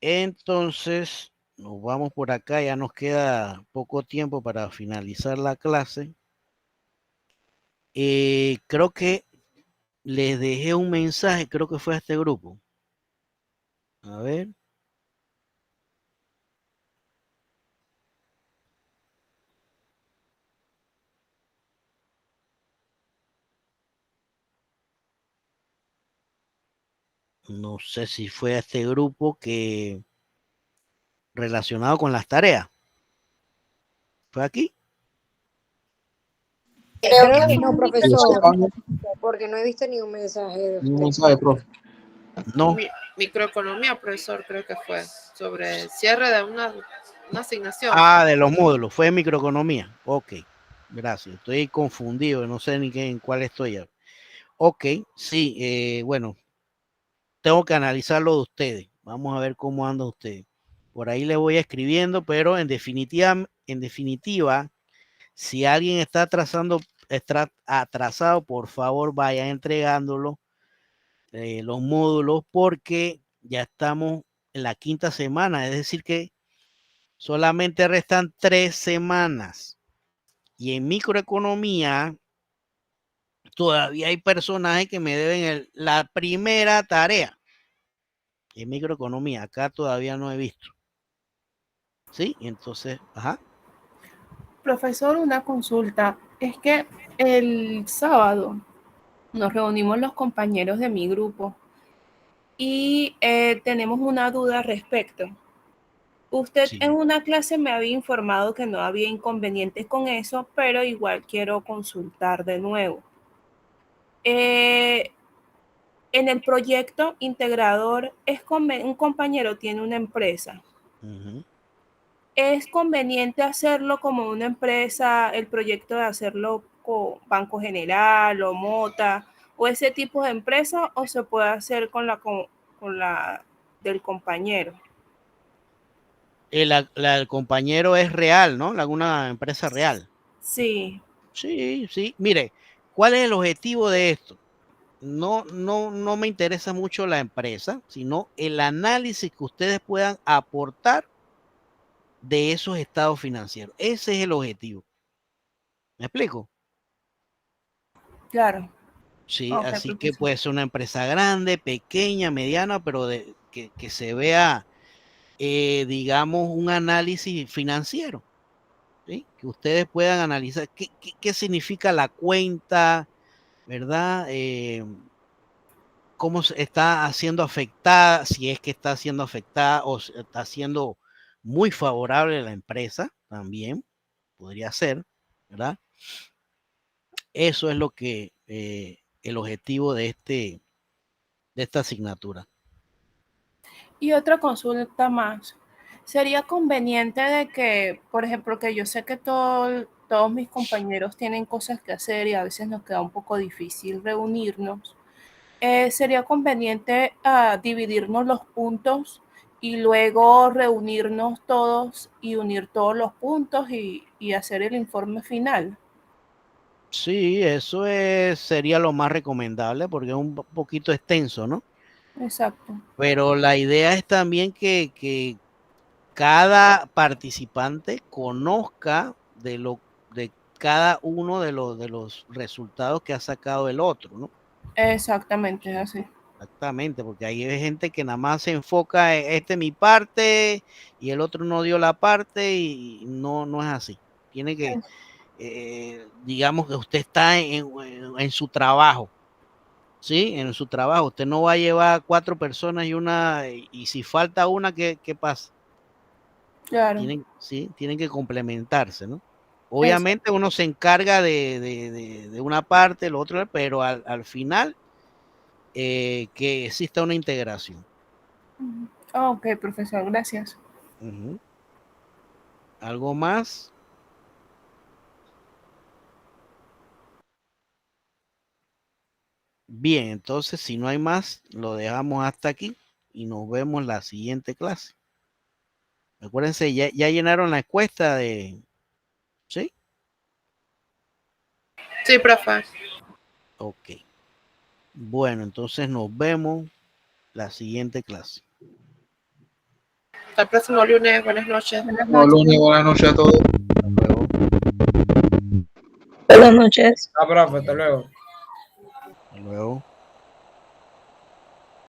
Entonces, nos vamos por acá, ya nos queda poco tiempo para finalizar la clase. Creo que les dejé un mensaje, creo que fue a este grupo. A ver. No sé si fue a este grupo que relacionado con las tareas. ¿Fue aquí? Creo que no, Sí, sí, profesor, porque no he visto ni un mensaje de un usted. mensaje, profe. No. Microeconomía, profesor, creo que fue sobre cierre de una asignación. Ah, de los módulos, fue microeconomía. Ok, gracias. Estoy confundido, no sé ni en cuál estoy ahora. Ok, sí, bueno, tengo que analizarlo de ustedes. Vamos a ver cómo andan ustedes. Por ahí les voy escribiendo, pero en definitiva, si alguien está atrasado, por favor vayan entregándolo, los módulos, porque ya estamos en la 5ª semana, es decir que solamente restan 3 semanas. Y en microeconomía todavía hay personajes que me deben la primera tarea. En microeconomía, acá todavía no he visto. ¿Sí? Entonces, ajá. Profesor, una consulta. Es que el sábado nos reunimos los compañeros de mi grupo y tenemos una duda al respecto. Usted en Sí. una clase me había informado que no había inconvenientes con eso, pero igual quiero consultar de nuevo. En el proyecto integrador, un compañero tiene una empresa. Uh-huh. ¿Es conveniente hacerlo como una empresa, el proyecto de hacerlo con Banco General o Mota o ese tipo de empresa, o se puede hacer con la del compañero? El compañero es real, ¿no? Alguna empresa real. Sí. Sí, sí. Mire, ¿cuál es el objetivo de esto? No me interesa mucho la empresa, sino el análisis que ustedes puedan aportar de esos estados financieros. Ese es el objetivo. ¿Me explico? Claro. Sí, Ok, así que profesor. puede ser una empresa grande, pequeña, mediana, pero que se vea, digamos, un análisis financiero, ¿sí? Que ustedes puedan analizar qué significa la cuenta, ¿verdad? Cómo se está haciendo afectada, si es que está siendo afectada o está siendo muy favorable a la empresa, también podría ser, ¿verdad? Eso es lo que el objetivo de esta asignatura. Y otra consulta más. ¿Sería conveniente de que, por ejemplo, que yo sé que todos mis compañeros tienen cosas que hacer y a veces nos queda un poco difícil reunirnos? ¿Sería conveniente dividirnos los puntos y luego reunirnos todos y unir todos los puntos y hacer el informe final. Sí, eso sería lo más recomendable porque es un poquito extenso, ¿no? Exacto. Pero la idea es también que cada participante conozca de cada uno de los resultados que ha sacado el otro, ¿no? Exactamente, es así. Exactamente, porque hay gente que nada más se enfoca en esta es mi parte y el otro no dio la parte y no es así. Tiene que, digamos que usted está en su trabajo, ¿sí? En su trabajo. Usted no va a llevar 4 personas y si falta una, ¿qué pasa? Claro. Tienen que complementarse, ¿no? Obviamente uno se encarga de una parte, el otro, pero al final que exista una integración. Ok, profesor, gracias. ¿Algo más? Bien, entonces si no hay más, lo dejamos hasta aquí y nos vemos la siguiente clase. Acuérdense, ya llenaron la encuesta ¿sí? Sí, profe. Ok. Bueno, entonces nos vemos la siguiente clase. Hasta el próximo lunes. Buenas noches. No, lunes, buenas noches a todos. Hasta luego. Buenas noches. Profe, hasta luego. Hasta luego.